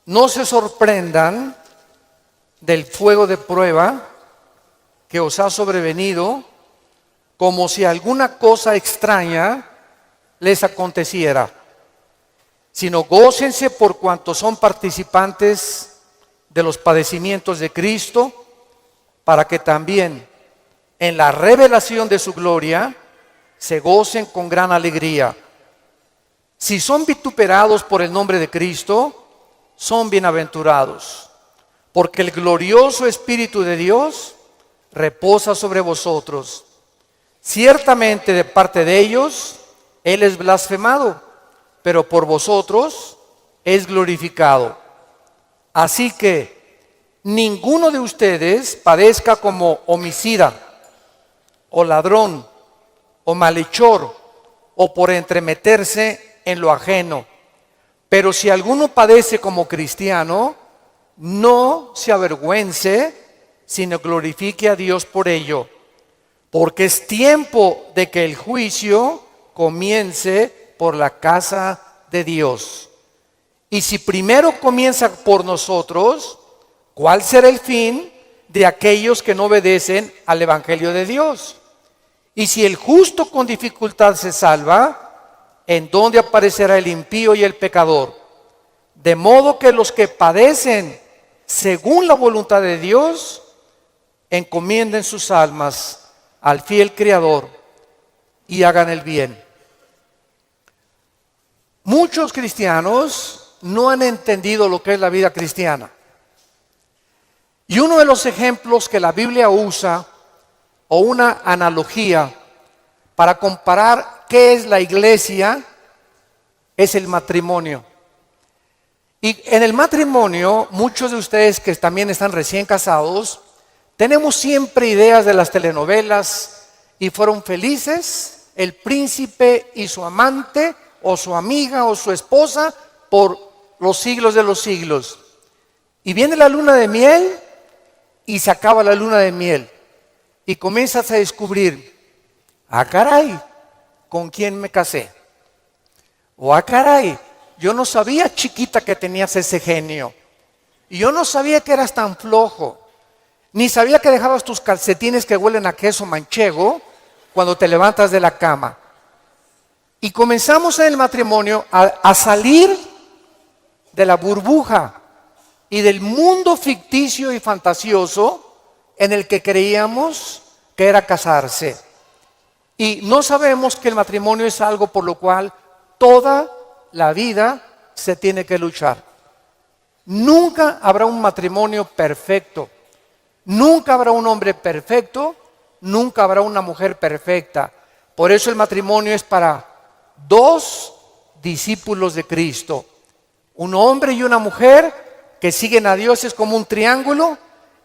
No se sorprendan del fuego de prueba que os ha sobrevenido, como si alguna cosa extraña les aconteciera, sino gócense por cuanto son participantes de los padecimientos de Cristo, para que también en la revelación de su gloria se gocen con gran alegría. Si son vituperados por el nombre de Cristo, son bienaventurados, porque el glorioso Espíritu de Dios reposa sobre vosotros. Ciertamente de parte de ellos Él es blasfemado, pero por vosotros es glorificado. Así que ninguno de ustedes padezca como homicida, o ladrón, o malhechor, o por entremeterse en lo ajeno. Pero si alguno padece como cristiano, no se avergüence, sino glorifique a Dios por ello. Porque es tiempo de que el juicio comience por la casa de Dios. Y si primero comienza por nosotros, ¿cuál será el fin de aquellos que no obedecen al Evangelio de Dios? Y si el justo con dificultad se salva, ¿en dónde aparecerá el impío y el pecador? De modo que los que padecen según la voluntad de Dios, encomienden sus almas al fiel Creador y hagan el bien. Muchos cristianos no han entendido lo que es la vida cristiana. Y uno de los ejemplos que la Biblia usa, o una analogía para comparar qué es la iglesia, es el matrimonio. Y en el matrimonio, muchos de ustedes que también están recién casados, tenemos siempre ideas de las telenovelas, y fueron felices el príncipe y su amante, o su amiga, o su esposa, por los siglos de los siglos. Y viene la luna de miel, y se acaba la luna de miel. Y comienzas a descubrir, ah caray, ¿con quién me casé? O ah caray, yo no sabía, chiquita, que tenías ese genio. Y yo no sabía que eras tan flojo. Ni sabía que dejabas tus calcetines que huelen a queso manchego cuando te levantas de la cama. Y comenzamos en el matrimonio a salir de la burbuja y del mundo ficticio y fantasioso en el que creíamos que era casarse. Y no sabemos que el matrimonio es algo por lo cual toda la vida se tiene que luchar. Nunca habrá un matrimonio perfecto. Nunca habrá un hombre perfecto. Nunca habrá una mujer perfecta. Por eso el matrimonio es para dos discípulos de Cristo. Un hombre y una mujer que siguen a Dios, es como un triángulo.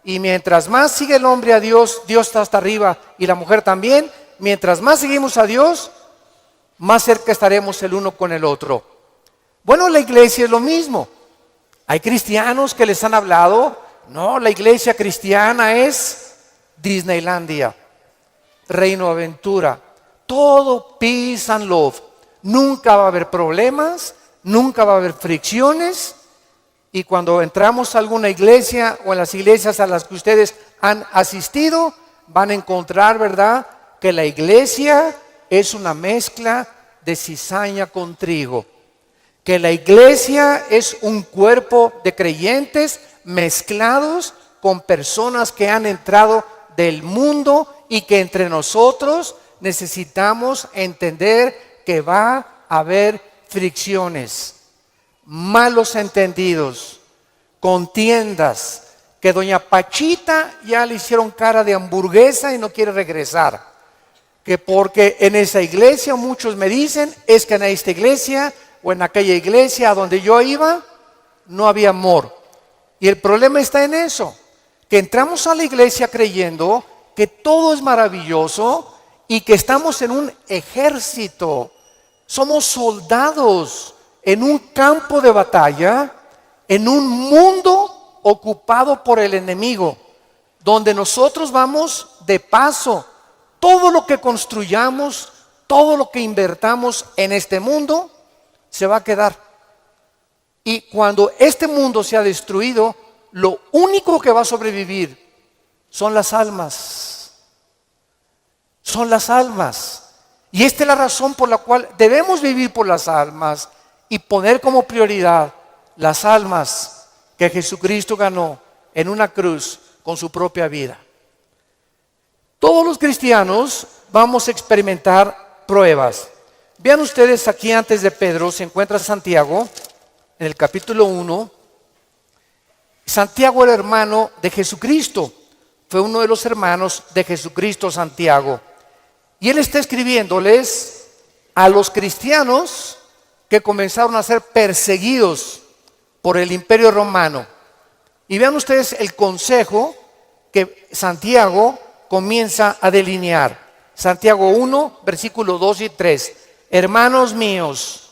Y mientras más sigue el hombre a Dios, Dios está hasta arriba y la mujer también. Mientras más seguimos a Dios, más cerca estaremos el uno con el otro. Bueno, la iglesia es lo mismo. Hay cristianos que les han hablado, no, la iglesia cristiana es Disneylandia, Reino Aventura, todo peace and love. Nunca va a haber problemas, nunca va a haber fricciones. Y cuando entramos a alguna iglesia o en las iglesias a las que ustedes han asistido, van a encontrar, ¿verdad?, que la iglesia es una mezcla de cizaña con trigo. Que la iglesia es un cuerpo de creyentes mezclados con personas que han entrado del mundo y que entre nosotros necesitamos entender que va a haber fricciones, malos entendidos, contiendas, que doña Pachita ya le hicieron cara de hamburguesa y no quiere regresar. Que porque en esa iglesia, muchos me dicen, es que en esta iglesia o en aquella iglesia a donde yo iba, no había amor. Y el problema está en eso, que entramos a la iglesia creyendo que todo es maravilloso y que estamos en un ejército. Somos soldados en un campo de batalla, en un mundo ocupado por el enemigo, donde nosotros vamos de paso. Todo lo que construyamos, todo lo que invertamos en este mundo, se va a quedar. Y cuando este mundo sea destruido, lo único que va a sobrevivir son las almas. Son las almas. Y esta es la razón por la cual debemos vivir por las almas y poner como prioridad las almas que Jesucristo ganó en una cruz con su propia vida. Todos los cristianos vamos a experimentar pruebas. Vean ustedes aquí antes de Pedro se encuentra Santiago en el capítulo 1. Santiago era hermano de Jesucristo. Fue uno de los hermanos de Jesucristo, Santiago. Y él está escribiéndoles a los cristianos que comenzaron a ser perseguidos por el Imperio Romano. Y vean ustedes el consejo que Santiago comienza a delinear. Santiago 1, versículos 2 y 3. Hermanos míos,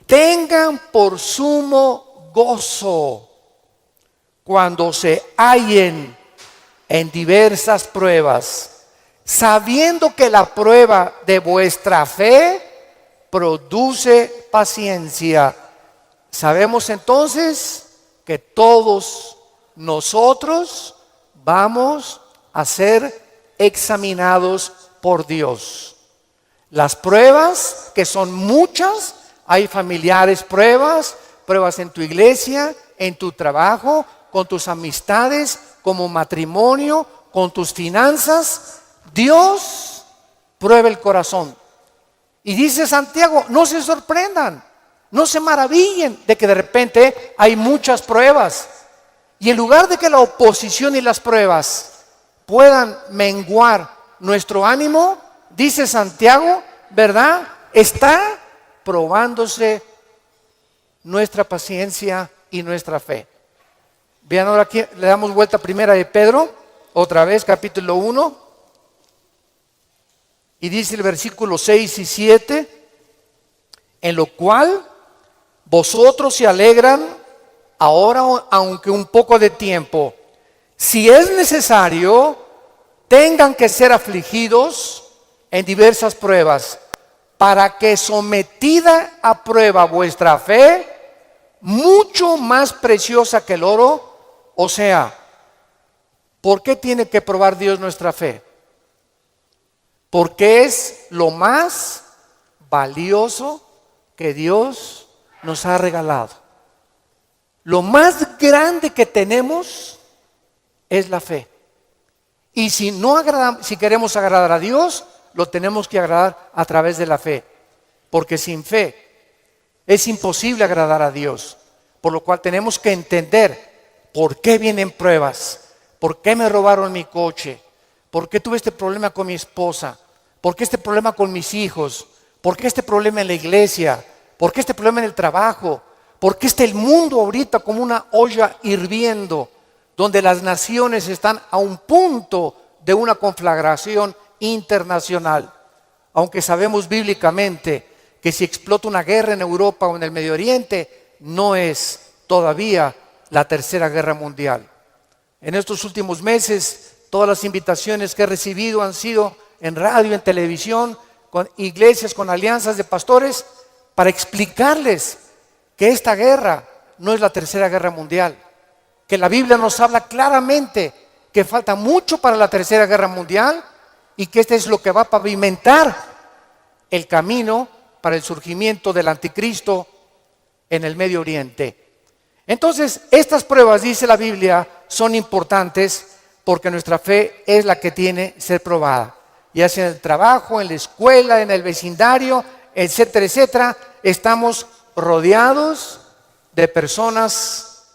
tengan por sumo gozo cuando se hallen en diversas pruebas, sabiendo que la prueba de vuestra fe produce paciencia. Sabemos entonces que todos nosotros vamos a ser examinados por Dios. Las pruebas, que son muchas, hay familiares pruebas en tu iglesia, en tu trabajo, con tus amistades, como matrimonio, con tus finanzas. Dios prueba el corazón. Y dice Santiago, no se sorprendan, no se maravillen de que de repente hay muchas pruebas. Y en lugar de que la oposición y las pruebas puedan menguar nuestro ánimo, dice Santiago, ¿verdad? Está probándose nuestra paciencia y nuestra fe. Vean ahora aquí, le damos vuelta a primera de Pedro, otra vez, capítulo 1. Y dice el versículo 6 y 7, en lo cual vosotros se alegran ahora, aunque un poco de tiempo, si es necesario, tengan que ser afligidos en diversas pruebas, para que sometida a prueba vuestra fe, mucho más preciosa que el oro, o sea, ¿por qué tiene que probar Dios nuestra fe? Porque es lo más valioso que Dios nos ha regalado. Lo más grande que tenemos es la fe. Y si queremos agradar a Dios, lo tenemos que agradar a través de la fe. Porque sin fe es imposible agradar a Dios. Por lo cual tenemos que entender por qué vienen pruebas, por qué me robaron mi coche, por qué tuve este problema con mi esposa, por qué este problema con mis hijos, por qué este problema en la iglesia, por qué este problema en el trabajo, por qué está el mundo ahorita como una olla hirviendo, donde las naciones están a un punto de una conflagración internacional. Aunque sabemos bíblicamente que si explota una guerra en Europa o en el Medio Oriente, no es todavía la tercera guerra mundial. En estos últimos meses, todas las invitaciones que he recibido han sido en radio, en televisión, con iglesias, con alianzas de pastores, para explicarles que esta guerra no es la tercera guerra mundial, que la Biblia nos habla claramente que falta mucho para la tercera guerra mundial y que este es lo que va a pavimentar el camino para el surgimiento del anticristo en el Medio Oriente. Entonces, estas pruebas, dice la Biblia, son importantes porque nuestra fe es la que tiene que ser probada. Ya sea en el trabajo, en la escuela, en el vecindario, etcétera, etcétera, estamos rodeados de personas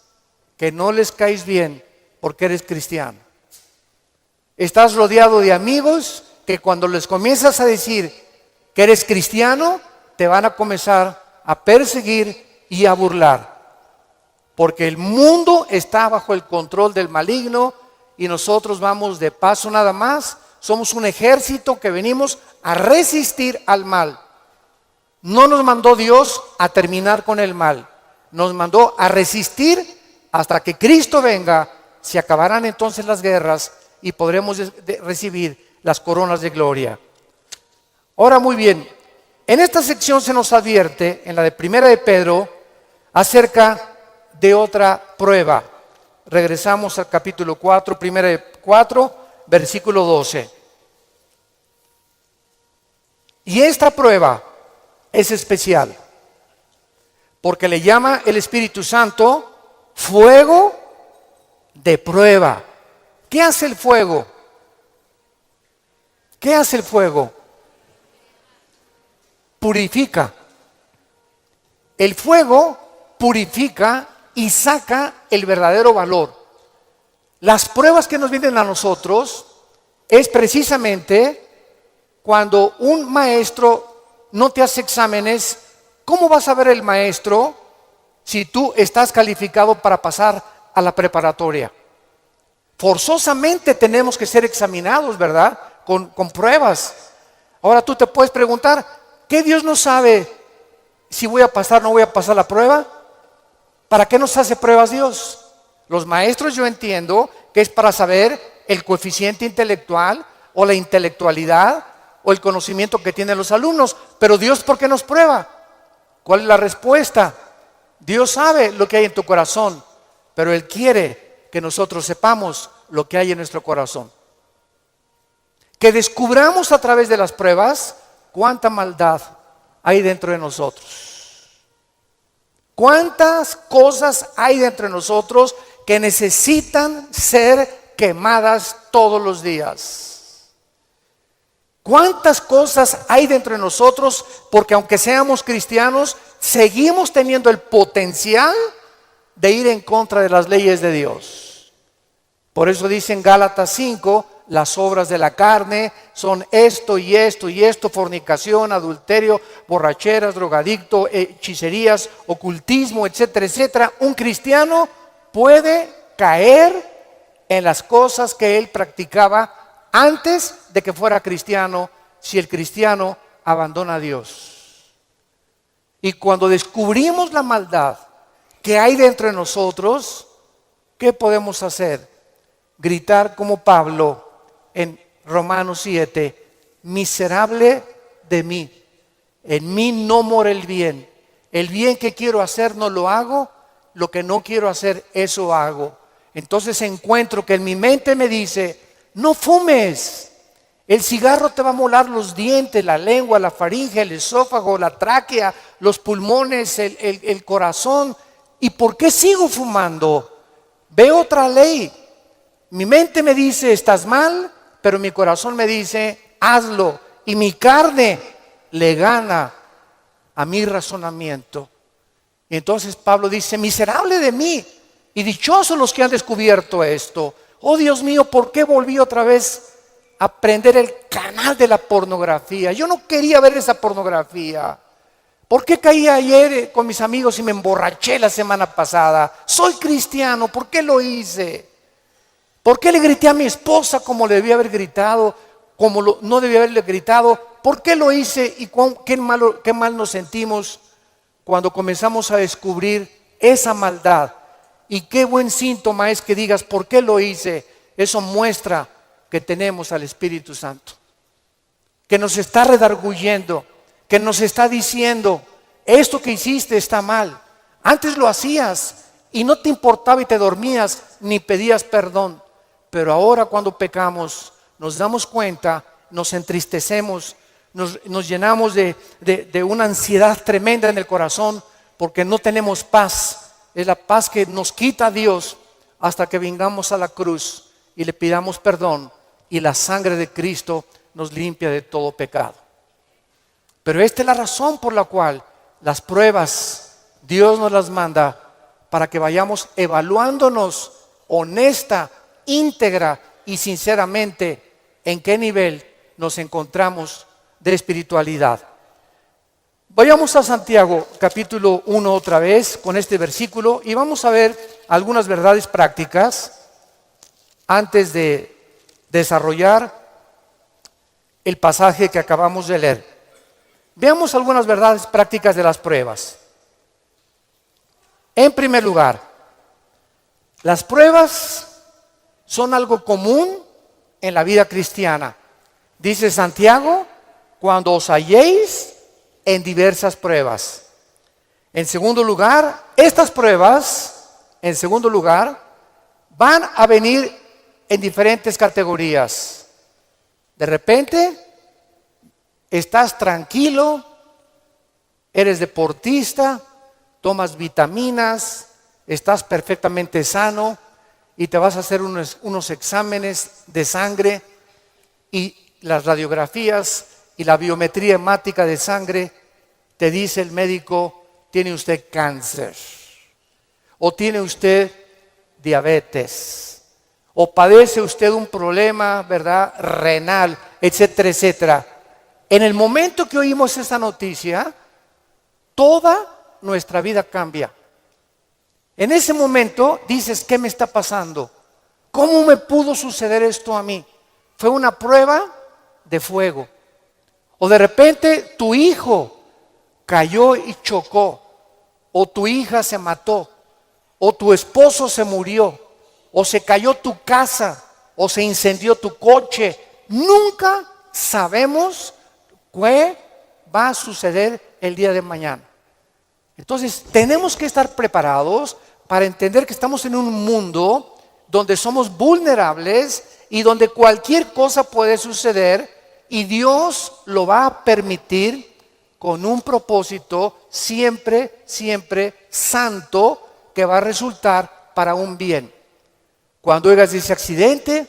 que no les caes bien porque eres cristiano. Estás rodeado de amigos que cuando les comienzas a decir que eres cristiano, te van a comenzar a perseguir y a burlar. Porque el mundo está bajo el control del maligno y nosotros vamos de paso nada más. Somos un ejército que venimos a resistir al mal. No nos mandó Dios a terminar con el mal. Nos mandó a resistir hasta que Cristo venga. Se acabarán entonces las guerras y podremos recibir las coronas de gloria. Ahora, muy bien, en esta sección se nos advierte, en la de Primera de Pedro, acerca de otra prueba. Regresamos al capítulo 4, primera de 4, versículo 12. Y esta prueba es especial, porque le llama el Espíritu Santo fuego de prueba. ¿Qué hace el fuego? ¿Qué hace el fuego? Purifica. El fuego purifica y saca el verdadero valor. Las pruebas que nos vienen a nosotros es precisamente cuando un maestro no te hace exámenes. ¿Cómo vas a ver el maestro si tú estás calificado para pasar a la preparatoria? Forzosamente tenemos que ser examinados, ¿verdad? Con pruebas. Ahora tú te puedes preguntar, ¿qué Dios no sabe si voy a pasar o no voy a pasar la prueba? ¿Para qué nos hace pruebas Dios? Los maestros, yo entiendo que es para saber el coeficiente intelectual o la intelectualidad o el conocimiento que tienen los alumnos. Pero Dios, ¿por qué nos prueba? ¿Cuál es la respuesta? Dios sabe lo que hay en tu corazón, pero Él quiere que nosotros sepamos lo que hay en nuestro corazón. Que descubramos a través de las pruebas cuánta maldad hay dentro de nosotros. ¿Cuántas cosas hay dentro de nosotros que necesitan ser quemadas todos los días? ¿Cuántas cosas hay dentro de nosotros? Porque aunque seamos cristianos, seguimos teniendo el potencial de ir en contra de las leyes de Dios. Por eso dice en Gálatas 5, las obras de la carne son esto y esto y esto: fornicación, adulterio, borracheras, drogadicto, hechicerías, ocultismo, etcétera, etcétera. Un cristiano puede caer en las cosas que él practicaba antes de que fuera cristiano, si el cristiano abandona a Dios. Y cuando descubrimos la maldad que hay dentro de nosotros, ¿qué podemos hacer? Gritar como Pablo en Romanos 7, miserable de mí, en mí no mora el bien que quiero hacer no lo hago, lo que no quiero hacer eso hago. Entonces encuentro que en mi mente me dice, no fumes, el cigarro te va a molar los dientes, la lengua, la faringe, el esófago, la tráquea, los pulmones, el corazón. ¿Y por qué sigo fumando? Veo otra ley. Mi mente me dice, estás mal, pero mi corazón me dice, hazlo. Y mi carne le gana a mi razonamiento. Y entonces Pablo dice, miserable de mí, y dichosos los que han descubierto esto. Oh Dios mío, ¿por qué volví otra vez a prender el canal de la pornografía? Yo no quería ver esa pornografía. ¿Por qué caí ayer con mis amigos y me emborraché la semana pasada? Soy cristiano, ¿por qué lo hice? ¿Por qué le grité a mi esposa como le debía haber gritado, no debía haberle gritado? ¿Por qué lo hice? Y qué mal nos sentimos cuando comenzamos a descubrir esa maldad. Y qué buen síntoma es que digas, ¿por qué lo hice? Eso muestra que tenemos al Espíritu Santo, que nos está redarguyendo, que nos está diciendo, esto que hiciste está mal. Antes lo hacías y no te importaba y te dormías ni pedías perdón. Pero ahora cuando pecamos nos damos cuenta, nos entristecemos, nos llenamos de una ansiedad tremenda en el corazón porque no tenemos paz. Es la paz que nos quita Dios hasta que vengamos a la cruz y le pidamos perdón y la sangre de Cristo nos limpia de todo pecado. Pero esta es la razón por la cual las pruebas Dios nos las manda, para que vayamos evaluándonos honesta, íntegra y sinceramente en qué nivel nos encontramos de espiritualidad. Vayamos a Santiago capítulo 1 otra vez con este versículo y vamos a ver algunas verdades prácticas antes de desarrollar el pasaje que acabamos de leer. Veamos algunas verdades prácticas de las pruebas. En primer lugar, las pruebas son algo común en la vida cristiana. Dice Santiago, cuando os halléis en diversas pruebas. En segundo lugar, estas pruebas en segundo lugar, van a venir en diferentes categorías. De repente, estás tranquilo, eres deportista, tomas vitaminas, estás perfectamente sano y te vas a hacer unos exámenes de sangre y las radiografías y la biometría hemática de sangre te dice el médico, tiene usted cáncer o tiene usted diabetes o padece usted un problema, ¿verdad?, renal, etcétera, etcétera. En el momento que oímos esa noticia, toda nuestra vida cambia. En ese momento dices, ¿qué me está pasando? ¿Cómo me pudo suceder esto a mí? Fue una prueba de fuego. O de repente tu hijo cayó y chocó, o tu hija se mató, o tu esposo se murió, o se cayó tu casa, o se incendió tu coche. Nunca sabemos qué va a suceder el día de mañana. Entonces tenemos que estar preparados para entender que estamos en un mundo donde somos vulnerables y donde cualquier cosa puede suceder y Dios lo va a permitir con un propósito siempre, siempre santo que va a resultar para un bien. Cuando oigas de ese accidente,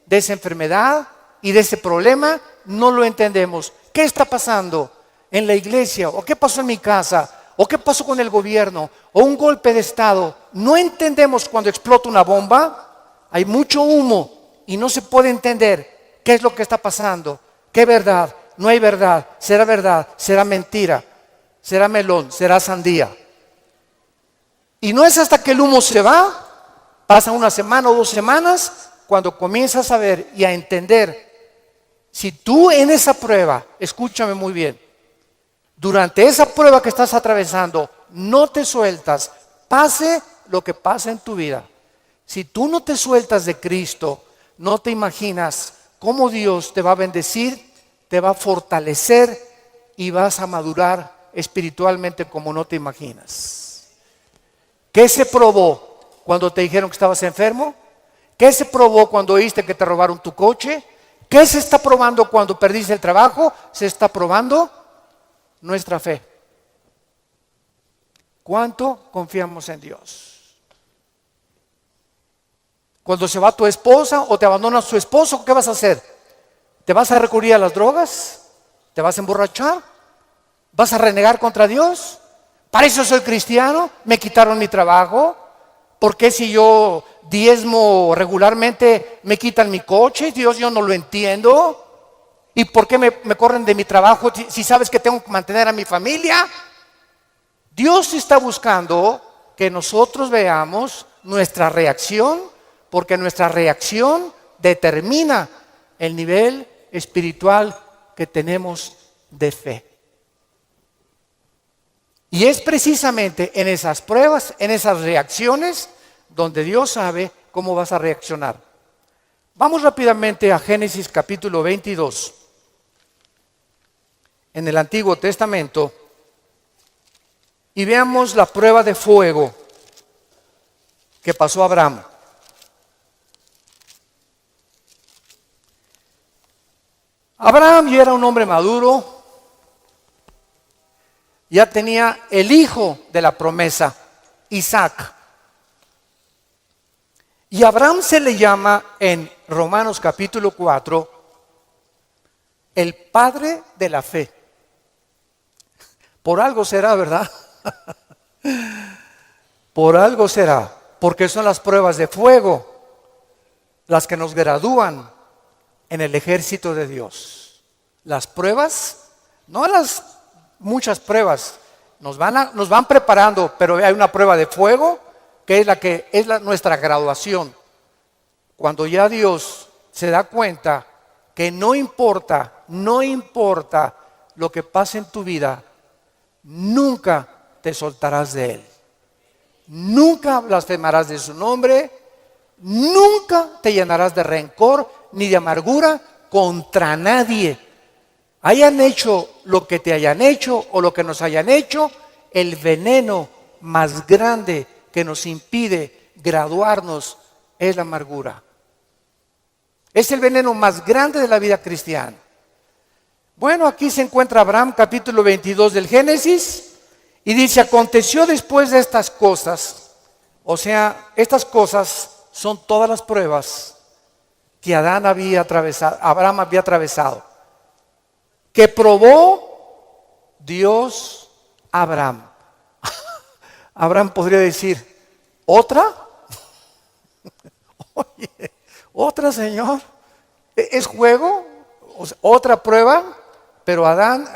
de esa enfermedad y de ese problema, no lo entendemos. ¿Qué está pasando en la iglesia? ¿O qué pasó en mi casa? ¿O qué pasó con el gobierno? ¿O un golpe de estado? No entendemos cuando explota una bomba. Hay mucho humo y no se puede entender qué es lo que está pasando. ¿Qué verdad? No hay verdad. ¿Será mentira? ¿Será melón? ¿Será sandía? Y no es hasta que el humo se va, pasa una semana o 2 semanas, cuando comienzas a ver y a entender. Si tú en esa prueba, escúchame muy bien, durante esa prueba que estás atravesando, no te sueltas, pase lo que pase en tu vida. Si tú no te sueltas de Cristo, no te imaginas cómo Dios te va a bendecir, te va a fortalecer y vas a madurar espiritualmente como no te imaginas. ¿Qué se probó cuando te dijeron que estabas enfermo? ¿Qué se probó cuando oíste que te robaron tu coche? ¿Qué se está probando cuando perdiste el trabajo? Se está probando nuestra fe. ¿Cuánto confiamos en Dios? Cuando se va tu esposa o te abandona tu esposo, ¿qué vas a hacer? ¿Te vas a recurrir a las drogas? ¿Te vas a emborrachar? ¿Vas a renegar contra Dios? ¿Para eso soy cristiano? ¿Me quitaron mi trabajo? ¿Por qué si yo diezmo regularmente me quitan mi coche? Dios, yo no lo entiendo. ¿Y por qué me corren de mi trabajo si sabes que tengo que mantener a mi familia? Dios está buscando que nosotros veamos nuestra reacción, porque nuestra reacción determina el nivel espiritual que tenemos de fe. Y es precisamente en esas pruebas, en esas reacciones, donde Dios sabe cómo vas a reaccionar. Vamos rápidamente a Génesis capítulo 22. En el Antiguo Testamento, y veamos la prueba de fuego que pasó a Abraham. Abraham ya era un hombre maduro, ya tenía el hijo de la promesa, Isaac. Y a Abraham se le llama en Romanos capítulo 4 el padre de la fe. Por algo será, ¿verdad? Por algo será, porque son las pruebas de fuego las que nos gradúan en el ejército de Dios. Las pruebas, no las muchas pruebas, nos van preparando, pero hay una prueba de fuego que es nuestra graduación. Cuando ya Dios se da cuenta que no importa lo que pase en tu vida, nunca te soltarás de Él. Nunca blasfemarás de su nombre, nunca te llenarás de rencor ni de amargura contra nadie. Hayan hecho lo que te hayan hecho o lo que nos hayan hecho, el veneno más grande que nos impide graduarnos es la amargura. Es el veneno más grande de la vida cristiana. Bueno, aquí se encuentra Abraham, capítulo 22 del Génesis, y dice: aconteció después de estas cosas, o sea, estas cosas son todas las pruebas que Abraham había atravesado, que probó Dios a Abraham. Abraham podría decir: ¿otra? Oye, ¿otra, Señor? ¿Es juego? O sea, ¿otra prueba? Pero Adán,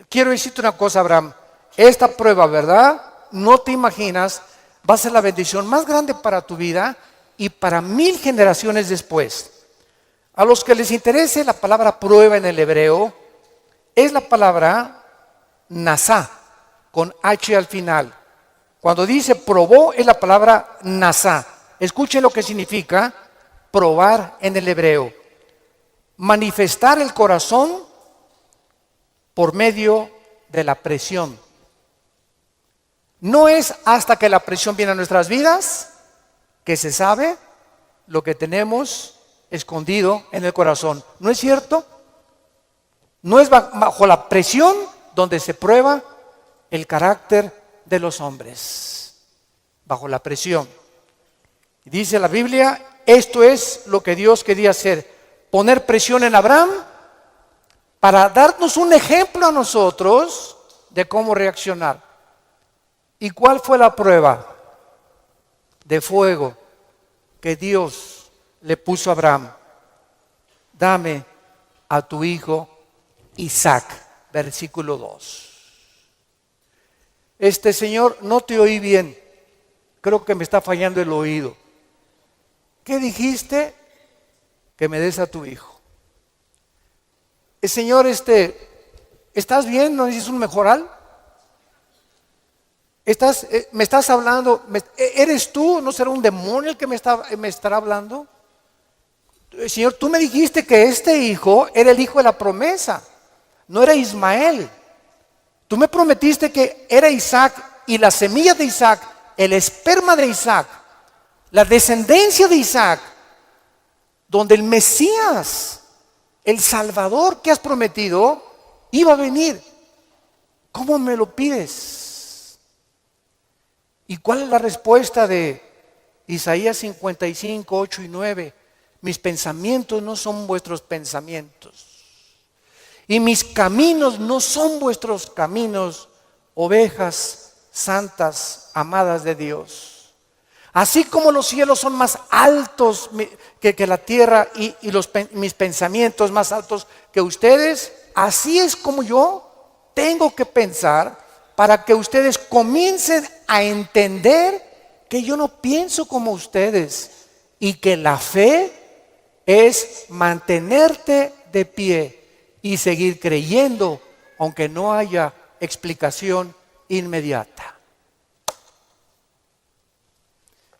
quiero decirte una cosa, Abraham. Esta prueba, ¿verdad? No te imaginas, va a ser la bendición más grande para tu vida y para 1000 generaciones después. A los que les interese la palabra prueba en el hebreo, es la palabra nasá, con H al final. Cuando dice probó, es la palabra nasá. Escuchen lo que significa probar en el hebreo: manifestar el corazón por medio de la presión. No es hasta que la presión viene a nuestras vidas que se sabe lo que tenemos escondido en el corazón. ¿No es cierto? No es bajo la presión donde se prueba el carácter de los hombres. Bajo la presión. Dice la Biblia, esto es lo que Dios quería hacer: poner presión en Abraham para darnos un ejemplo a nosotros de cómo reaccionar. ¿Y cuál fue la prueba de fuego que Dios le puso a Abraham? Dame a tu hijo Isaac, versículo 2. Señor, no te oí bien, creo que me está fallando el oído. ¿Qué dijiste? Que me des a tu hijo. Señor, ¿estás bien? ¿No necesitas un mejoral? ¿Me estás hablando? ¿Eres tú? ¿No será un demonio el que me estará hablando? Señor, tú me dijiste que este hijo era el hijo de la promesa, no era Ismael. Tú me prometiste que era Isaac, y la semilla de Isaac, el esperma de Isaac, la descendencia de Isaac, donde el Mesías, el Salvador que has prometido, iba a venir. ¿Cómo me lo pides? ¿Y cuál es la respuesta de Isaías 55, 8 y 9? Mis pensamientos no son vuestros pensamientos, y mis caminos no son vuestros caminos, ovejas santas, amadas de Dios. Así como los cielos son más altos que la tierra, y mis pensamientos más altos que ustedes, así es como yo tengo que pensar para que ustedes comiencen a entender que yo no pienso como ustedes, y que la fe es mantenerte de pie y seguir creyendo aunque no haya explicación inmediata.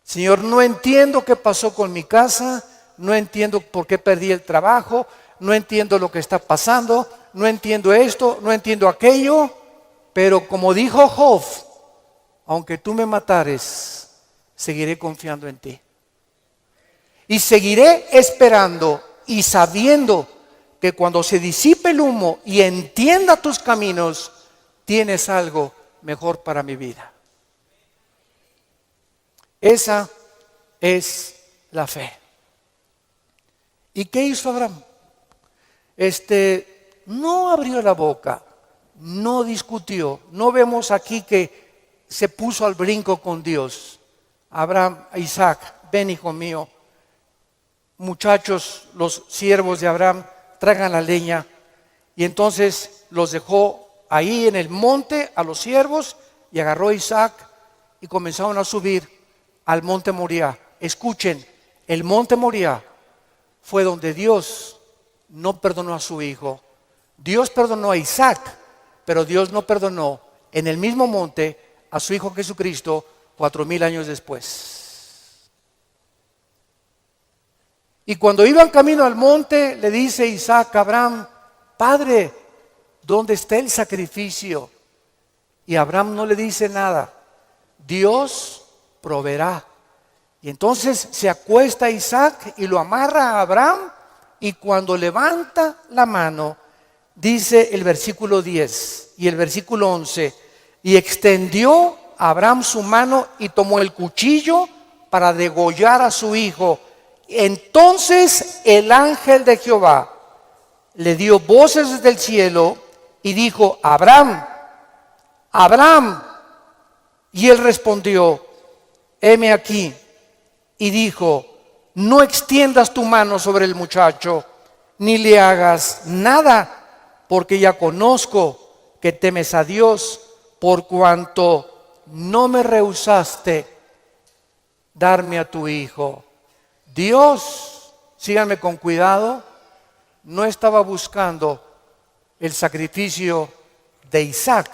Señor, no entiendo qué pasó con mi casa, no entiendo por qué perdí el trabajo, no entiendo lo que está pasando, no entiendo esto, no entiendo aquello, pero como dijo Job, aunque tú me matares, seguiré confiando en ti. Y seguiré esperando y sabiendo que cuando se disipe el humo y entienda tus caminos, tienes algo mejor para mi vida. Esa es la fe. ¿Y qué hizo Abraham? No abrió la boca, no discutió. No vemos aquí que se puso al brinco con Dios. Abraham, Isaac, ven hijo mío. Muchachos, los siervos de Abraham, traigan la leña. Y entonces los dejó ahí en el monte a los siervos, y agarró a Isaac y comenzaron a subir al monte Moriah. Escuchen, el monte Moriah fue donde Dios no perdonó a su hijo. Dios perdonó a Isaac, pero Dios no perdonó en el mismo monte a su hijo Jesucristo 4000 años después. Y cuando iban camino al monte, le dice Isaac a Abraham: Padre, ¿dónde está el sacrificio? Y Abraham no le dice nada. Dios proveerá. Y entonces se acuesta Isaac y lo amarra a Abraham, y cuando levanta la mano, dice el versículo 10 y el versículo 11, y extendió Abraham su mano y tomó el cuchillo para degollar a su hijo. Entonces el ángel de Jehová le dio voces desde el cielo y dijo: Abraham, Abraham. Y él respondió: heme aquí. Y dijo: no extiendas tu mano sobre el muchacho, ni le hagas nada, porque ya conozco que temes a Dios, por cuanto no me rehusaste darme a tu hijo. Dios, síganme con cuidado, no estaba buscando el sacrificio de Isaac.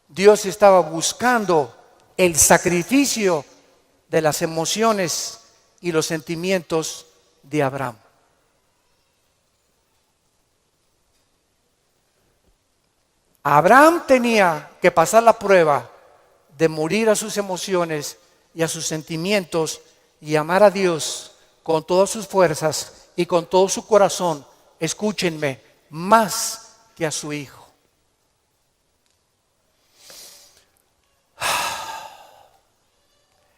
Dios estaba buscando el sacrificio de las emociones y los sentimientos de Abraham. Abraham tenía que pasar la prueba de morir a sus emociones y a sus sentimientos y amar a Dios con todas sus fuerzas y con todo su corazón, escúchenme, más que a su hijo.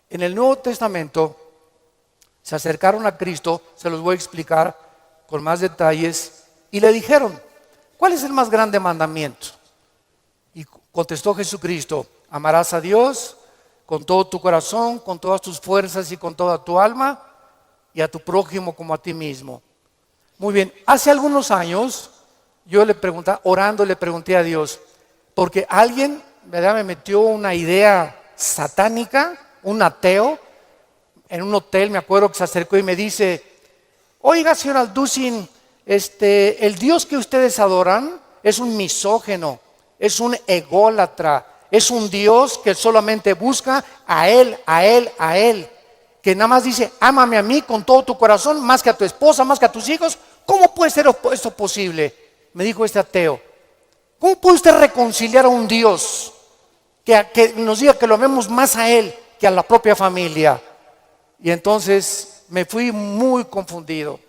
En el Nuevo Testamento se acercaron a Cristo, se los voy a explicar con más detalles, y le dijeron: ¿cuál es el más grande mandamiento? Y contestó Jesucristo: amarás a Dios con todo tu corazón, con todas tus fuerzas y con toda tu alma, y a tu prójimo como a ti mismo. Muy bien, hace algunos años yo le pregunté a Dios, porque alguien, ¿verdad?, me metió una idea satánica, un ateo, en un hotel, me acuerdo, que se acercó y me dice: oiga, señor Alducin, el Dios que ustedes adoran es un misógeno, es un ególatra, es un Dios que solamente busca a Él, que nada más dice: ámame a mí con todo tu corazón, más que a tu esposa, más que a tus hijos. ¿Cómo puede ser esto posible? Me dijo este ateo. ¿Cómo puede usted reconciliar a un Dios que nos diga que lo amemos más a Él que a la propia familia? Y entonces me fui muy confundido.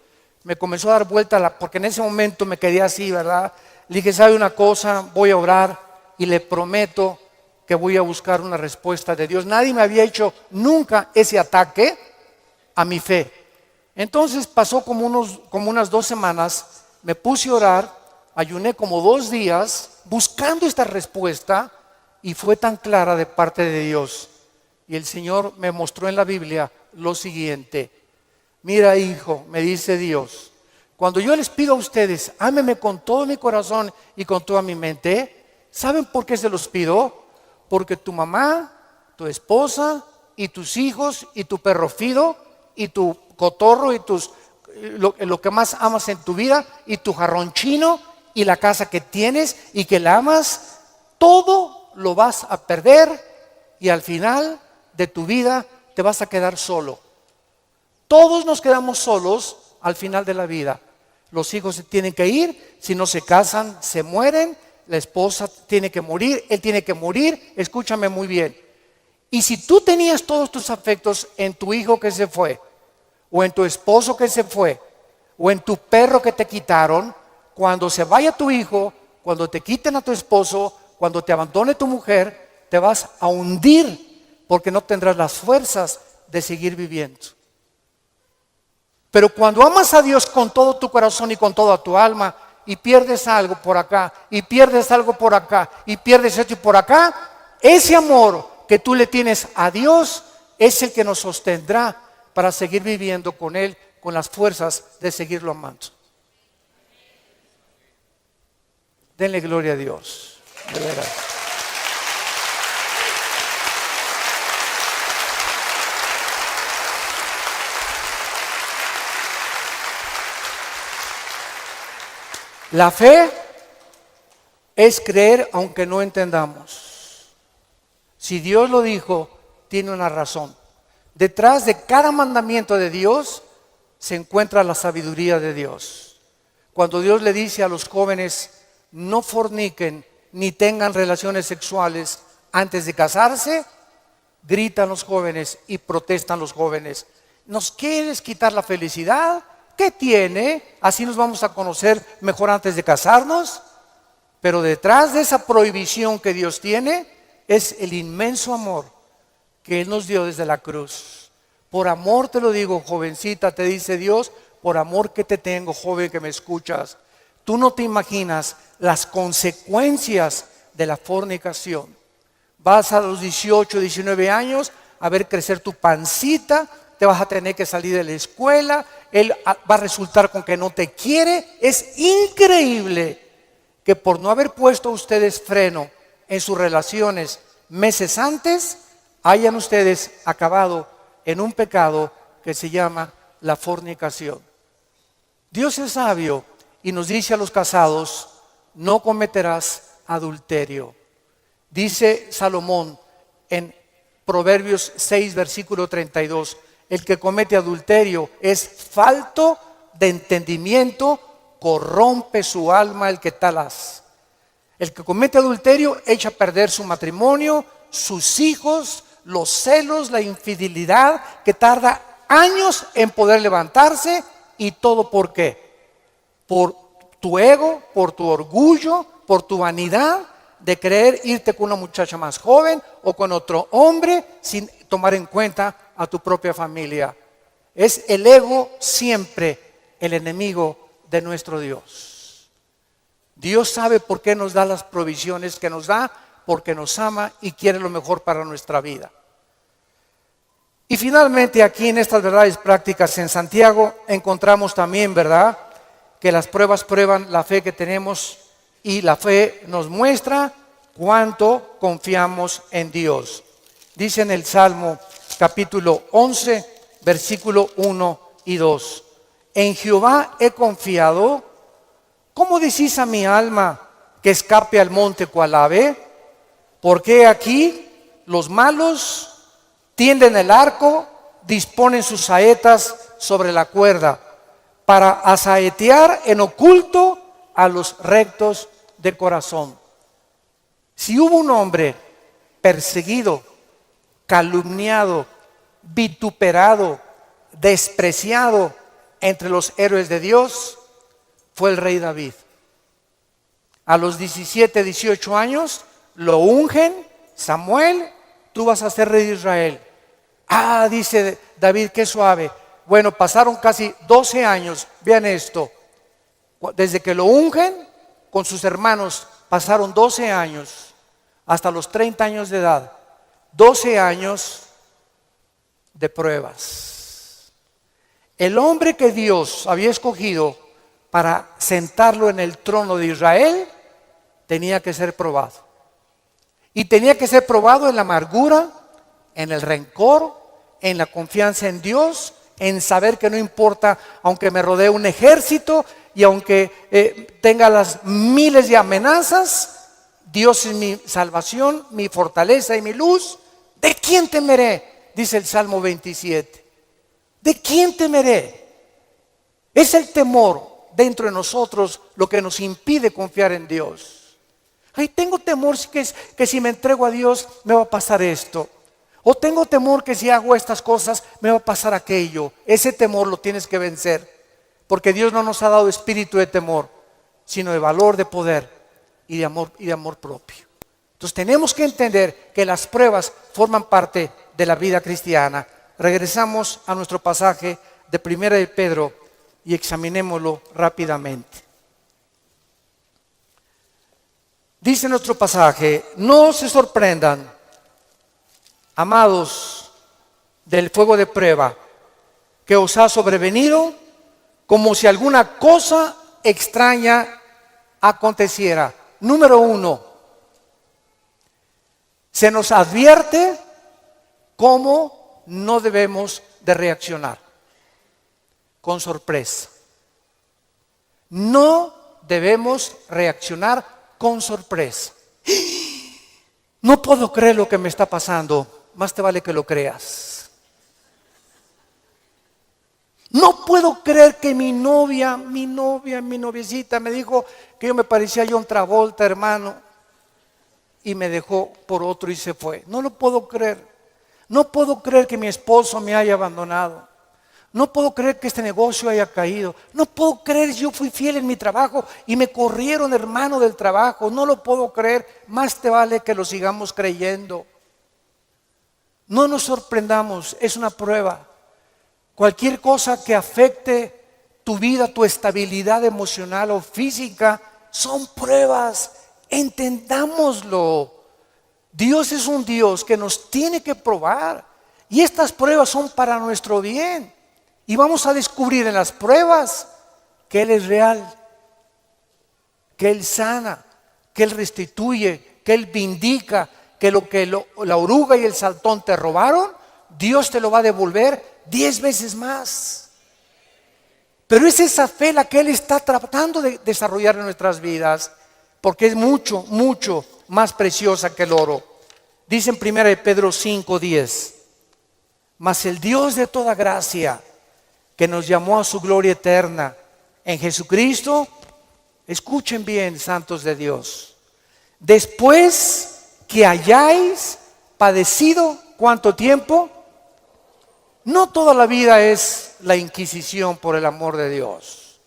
Me comenzó a dar vuelta, porque en ese momento me quedé así, ¿verdad? Le dije: ¿sabe una cosa? Voy a orar y le prometo que voy a buscar una respuesta de Dios. Nadie me había hecho nunca ese ataque a mi fe. Entonces pasó como unas 2 semanas, me puse a orar, ayuné como 2 días buscando esta respuesta, y fue tan clara de parte de Dios. Y el Señor me mostró en la Biblia lo siguiente: mira, hijo, me dice Dios, cuando yo les pido a ustedes: ámeme con todo mi corazón y con toda mi mente, ¿saben por qué se los pido? Porque tu mamá, tu esposa y tus hijos y tu perro Fido y tu cotorro y lo que más amas en tu vida, y tu jarrón chino y la casa que tienes y que la amas, todo lo vas a perder, y al final de tu vida te vas a quedar solo. Todos nos quedamos solos al final de la vida. Los hijos se tienen que ir, si no se casan se mueren, la esposa tiene que morir, él tiene que morir. Escúchame muy bien. Y si tú tenías todos tus afectos en tu hijo que se fue, o en tu esposo que se fue, o en tu perro que te quitaron, cuando se vaya tu hijo, cuando te quiten a tu esposo, cuando te abandone tu mujer, te vas a hundir, porque no tendrás las fuerzas de seguir viviendo. Pero cuando amas a Dios con todo tu corazón y con toda tu alma, y pierdes algo por acá, y pierdes algo por acá, y pierdes esto y por acá, ese amor que tú le tienes a Dios es el que nos sostendrá para seguir viviendo con Él, con las fuerzas de seguirlo amando. Denle gloria a Dios, de veras. La fe es creer aunque no entendamos. Si Dios lo dijo, tiene una razón. Detrás de cada mandamiento de Dios se encuentra la sabiduría de Dios. Cuando Dios le dice a los jóvenes: no forniquen ni tengan relaciones sexuales antes de casarse, gritan los jóvenes y protestan los jóvenes. ¿Nos quieres quitar la felicidad? ¿Qué tiene? Así nos vamos a conocer mejor antes de casarnos. Pero detrás de esa prohibición que Dios tiene es el inmenso amor que Él nos dio desde la cruz. Por amor te lo digo, jovencita, te dice Dios, por amor que te tengo, joven que me escuchas. Tú no te imaginas las consecuencias de la fornicación. Vas a los 18, 19 años a ver crecer tu pancita, te vas a tener que salir de la escuela, él va a resultar con que no te quiere. Es increíble que por no haber puesto ustedes freno en sus relaciones meses antes, hayan ustedes acabado en un pecado que se llama la fornicación. Dios es sabio y nos dice a los casados, no cometerás adulterio. Dice Salomón en Proverbios 6, versículo 32, el que comete adulterio es falto de entendimiento, corrompe su alma el que tal hace. El que comete adulterio echa a perder su matrimonio, sus hijos, los celos, la infidelidad, que tarda años en poder levantarse. ¿Y todo por qué? Por tu ego, por tu orgullo, por tu vanidad de querer irte con una muchacha más joven o con otro hombre sin tomar en cuenta a tu propia familia. Es el ego siempre el enemigo de nuestro Dios. Dios sabe por qué nos da las provisiones que nos da, porque nos ama y quiere lo mejor para nuestra vida. Y finalmente aquí en estas verdades prácticas en Santiago encontramos también, ¿verdad?, que las pruebas prueban la fe que tenemos y la fe nos muestra cuánto confiamos en Dios. Dice en el Salmo capítulo 11, versículo 1 y 2. En Jehová he confiado. ¿Cómo decís a mi alma que escape al monte cual ave? Porque aquí los malos tienden el arco, disponen sus saetas sobre la cuerda, para asaetear en oculto a los rectos de corazón. Si hubo un hombre perseguido, calumniado, vituperado, despreciado entre los héroes de Dios, fue el rey David. A los 17, 18 años lo ungen, Samuel, tú vas a ser rey de Israel. Ah, dice David, qué suave. Bueno, pasaron casi 12 años, vean esto, desde que lo ungen con sus hermanos, pasaron 12 años, hasta los 30 años de edad, 12 años de pruebas. El hombre que Dios había escogido para sentarlo en el trono de Israel, tenía que ser probado. Y tenía que ser probado en la amargura, en el rencor, en la confianza en Dios, en saber que no importa, aunque me rodee un ejército y aunque tenga las miles de amenazas, Dios es mi salvación, mi fortaleza y mi luz. ¿De quién temeré? Dice el Salmo 27. ¿De quién temeré? Es el temor dentro de nosotros lo que nos impide confiar en Dios. Ay, tengo temor que si me entrego a Dios me va a pasar esto. O tengo temor que si hago estas cosas me va a pasar aquello. Ese temor lo tienes que vencer, porque Dios no nos ha dado espíritu de temor, sino de valor, de poder y de amor propio. Entonces tenemos que entender que las pruebas forman parte de la vida cristiana. Regresamos a nuestro pasaje de 1 de Pedro y examinémoslo rápidamente. Dice nuestro pasaje: no se sorprendan, amados, del fuego de prueba que os ha sobrevenido, como si alguna cosa extraña aconteciera. Número 1, se nos advierte cómo no debemos de reaccionar: con sorpresa. No debemos reaccionar con sorpresa. No puedo creer lo que me está pasando. Más te vale que lo creas. No puedo creer que mi noviecita me dijo que yo me parecía a John Travolta, hermano, y me dejó por otro y se fue. No lo puedo creer. No puedo creer que mi esposo me haya abandonado. No puedo creer que este negocio haya caído. No puedo creer, yo fui fiel en mi trabajo y me corrieron, hermano, del trabajo. No lo puedo creer. Más te vale que lo sigamos creyendo. No nos sorprendamos, es una prueba. Cualquier cosa que afecte tu vida, tu estabilidad emocional o física, son pruebas. Entendámoslo. Dios es un Dios que nos tiene que probar. Y estas pruebas son para nuestro bien. Y vamos a descubrir en las pruebas que Él es real, que Él sana, que Él restituye, que Él vindica, que la oruga y el saltón te robaron, Dios te lo va a devolver 10 veces más. Pero es esa fe la que Él está tratando de desarrollar en nuestras vidas, porque es mucho, mucho más preciosa que el oro. Dice en 1 Pedro 5:10, mas el Dios de toda gracia, que nos llamó a su gloria eterna en Jesucristo, escuchen bien, santos de Dios, después que hayáis padecido, ¿cuánto tiempo? No toda la vida es la inquisición por el amor de Dios.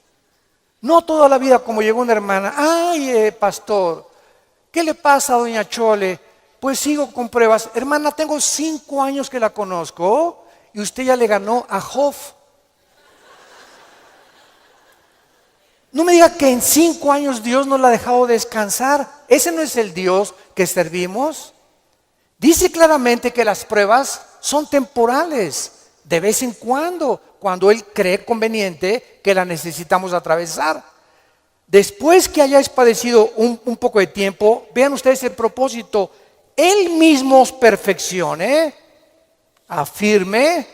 No toda la vida como llegó una hermana, ay, pastor, ¿qué le pasa a doña Chole? Pues sigo con pruebas. Hermana, tengo 5 años que la conozco y usted ya le ganó a Job. No me diga que en 5 años Dios no la ha dejado descansar. Ese no es el Dios que servimos. Dice claramente que las pruebas son temporales, de vez en cuando Él cree conveniente que la necesitamos atravesar. Después que hayáis padecido un poco de tiempo, vean ustedes el propósito. Él mismo os perfeccione, afirme,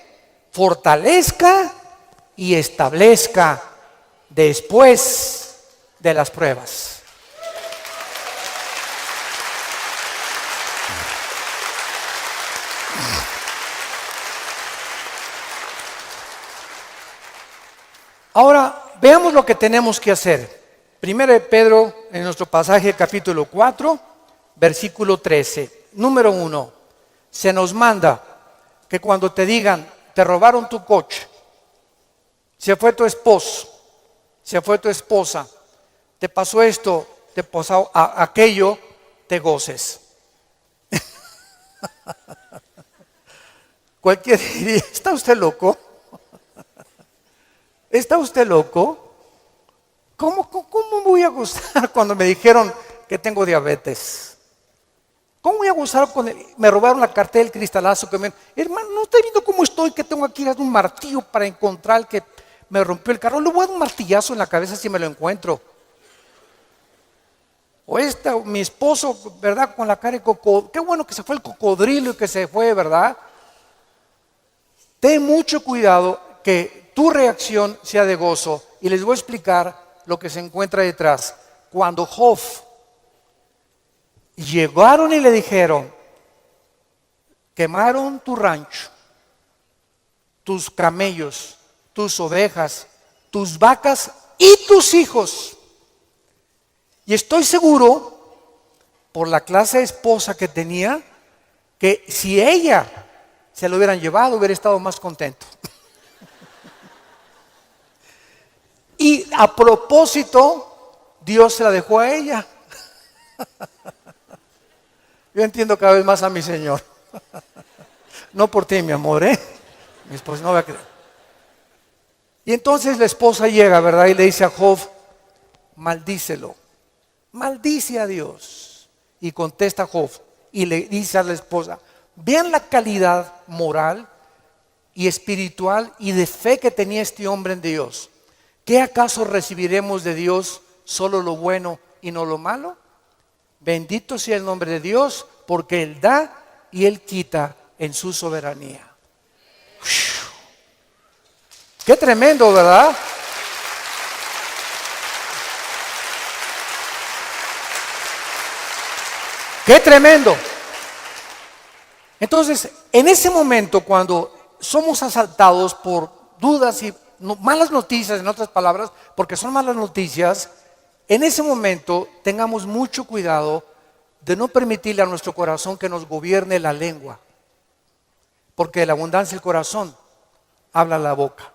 fortalezca y establezca después de las pruebas. Ahora veamos lo que tenemos que hacer. Primero de Pedro, en nuestro pasaje capítulo 4, versículo 13. Número 1, se nos manda que cuando te digan, te robaron tu coche, se fue tu esposo, se fue tu esposa, te pasó esto, te pasó aquello, te goces. Cualquiera diría, ¿está usted loco? ¿Está usted loco? ¿Cómo voy a gozar cuando me dijeron que tengo diabetes? ¿Cómo voy a gozar cuando me robaron la cartera del cristalazo? Hermano, ¿no está viendo cómo estoy? Que tengo aquí un martillo para encontrar el que me rompió el carro. Le voy a dar un martillazo en la cabeza si me lo encuentro. O mi esposo, ¿verdad? Con la cara de cocodrilo. Qué bueno que se fue el cocodrilo y que se fue, ¿verdad? Ten mucho cuidado que tu reacción sea de gozo. Y les voy a explicar lo que se encuentra detrás. Cuando Job llegaron y le dijeron, quemaron tu rancho, tus camellos, tus ovejas, tus vacas y tus hijos. Y estoy seguro, por la clase de esposa que tenía, que si ella se lo hubieran llevado, hubiera estado más contento. Y a propósito, Dios se la dejó a ella. Yo entiendo cada vez más a mi Señor. No por ti, mi amor, mi esposa no va a creer. Y entonces la esposa llega, ¿verdad? Y le dice a Job, maldícelo. Maldice a Dios. Y contesta Job y le dice a la esposa, vean la calidad moral y espiritual y de fe que tenía este hombre en Dios. ¿Qué acaso recibiremos de Dios solo lo bueno y no lo malo? Bendito sea el nombre de Dios, porque Él da y Él quita en su soberanía. Qué tremendo, ¿verdad? Qué tremendo. Entonces, en ese momento, cuando somos asaltados por dudas y malas noticias, en otras palabras, porque son malas noticias, en ese momento tengamos mucho cuidado de no permitirle a nuestro corazón que nos gobierne la lengua. porque de la abundancia del corazón habla la boca.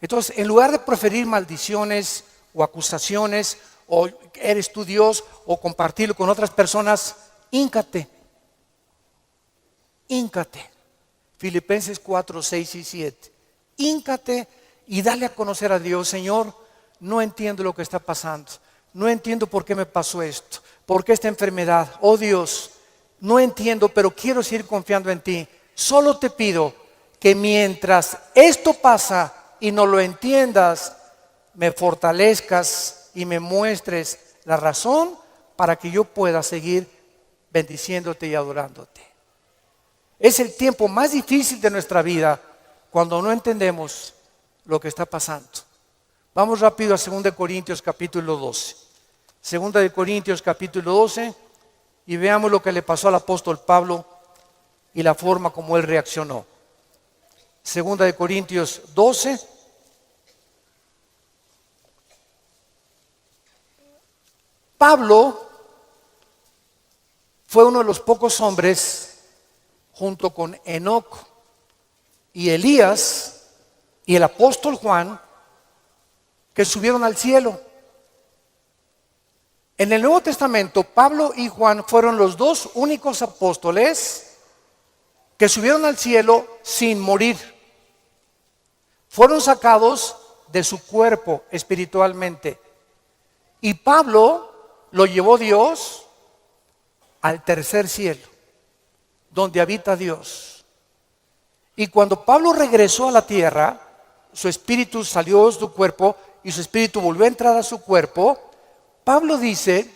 Entonces, en lugar de preferir maldiciones o acusaciones, o eres tú Dios, o compartirlo con otras personas, híncate. Filipenses 4, 6 y 7. Híncate y dale a conocer a Dios. Señor, no entiendo lo que está pasando. No entiendo por qué me pasó esto. ¿Por qué esta enfermedad? Oh Dios, no entiendo, pero quiero seguir confiando en ti. Solo te pido que mientras esto pasa y no lo entiendas, me fortalezcas y me muestres la razón para que yo pueda seguir bendiciéndote y adorándote. Es el tiempo más difícil de nuestra vida cuando no entendemos lo que está pasando. Vamos rápido a 2 Corintios capítulo 12. 2 Corintios capítulo 12 y veamos lo que le pasó al apóstol Pablo y la forma como él reaccionó. 2 Corintios 12. Pablo fue uno de los pocos hombres, junto con Enoc y Elías y el apóstol Juan, que subieron al cielo. En el Nuevo Testamento, Pablo y Juan fueron los dos únicos apóstoles que subieron al cielo sin morir. Fueron sacados de su cuerpo espiritualmente. Y Pablo lo llevó Dios al tercer cielo, donde habita Dios. Y cuando Pablo regresó a la tierra, su espíritu salió de su cuerpo y su espíritu volvió a entrar a su cuerpo. Pablo dice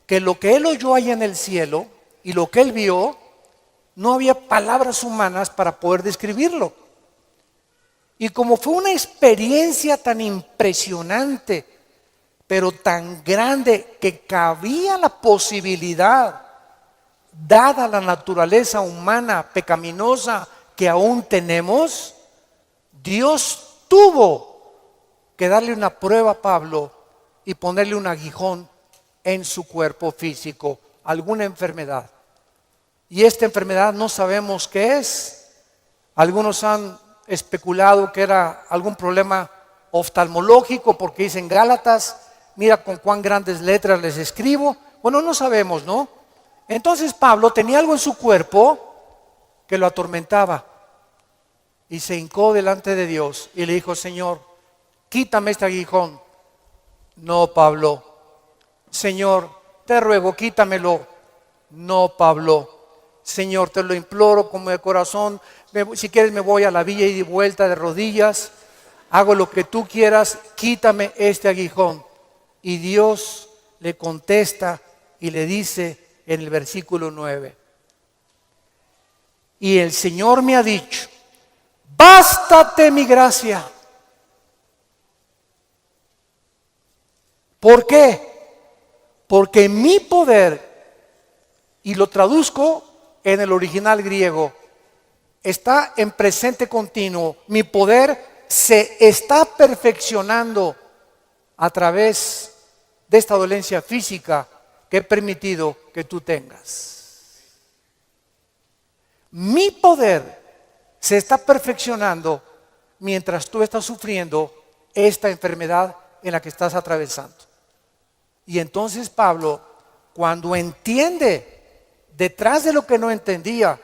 que lo que él oyó allá en el cielo y lo que él vio, no había palabras humanas para poder describirlo. Y como fue una experiencia tan impresionante, pero tan grande, que cabía la posibilidad, dada la naturaleza humana pecaminosa que aún tenemos, Dios tuvo que darle una prueba a Pablo y ponerle un aguijón en su cuerpo físico, alguna enfermedad. Y esta enfermedad no sabemos qué es. Algunos han especulado que era algún problema oftalmológico, porque dicen Gálatas, mira con cuán grandes letras les escribo. Bueno, no sabemos, ¿no? Entonces Pablo tenía algo en su cuerpo que lo atormentaba y se hincó delante de Dios y le dijo: Señor, quítame este aguijón. No, Pablo. Señor, te ruego, quítamelo. No, Pablo. Señor, te lo imploro como de corazón. Si quieres me voy a la villa y de vuelta de rodillas. Hago lo que tú quieras, quítame este aguijón. Y Dios le contesta y le dice en el versículo 9: y el Señor me ha dicho, bástate mi gracia. ¿Por qué? Porque mi poder, y lo traduzco en el original griego, está en presente continuo. Mi poder se está perfeccionando a través de esta dolencia física que he permitido que tú tengas. Mi poder se está perfeccionando mientras tú estás sufriendo esta enfermedad en la que estás atravesando. Y entonces Pablo, cuando entiende detrás de lo que no entendía,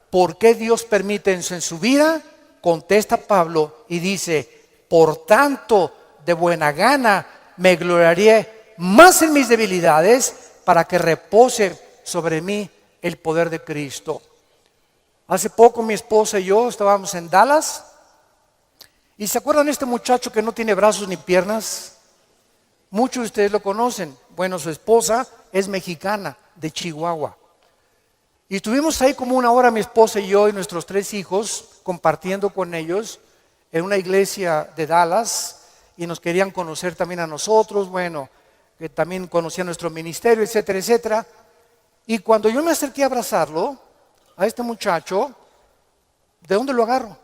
por qué Dios permite eso en su vida, contesta Pablo y dice: por tanto, de buena gana me gloriaré más en mis debilidades, para que repose sobre mí el poder de Cristo. Hace poco mi esposa y yo estábamos en Dallas, y ¿se acuerdan de este muchacho que no tiene brazos ni piernas? Muchos de ustedes lo conocen. Bueno, su esposa es mexicana, de Chihuahua. Y estuvimos ahí como una hora mi esposa y yo y nuestros 3 hijos compartiendo con ellos en una iglesia de Dallas, y nos querían conocer también a nosotros, bueno, que también conocían nuestro ministerio, etcétera, etcétera. Y cuando yo me acerqué a abrazarlo, a este muchacho, ¿de dónde lo agarro?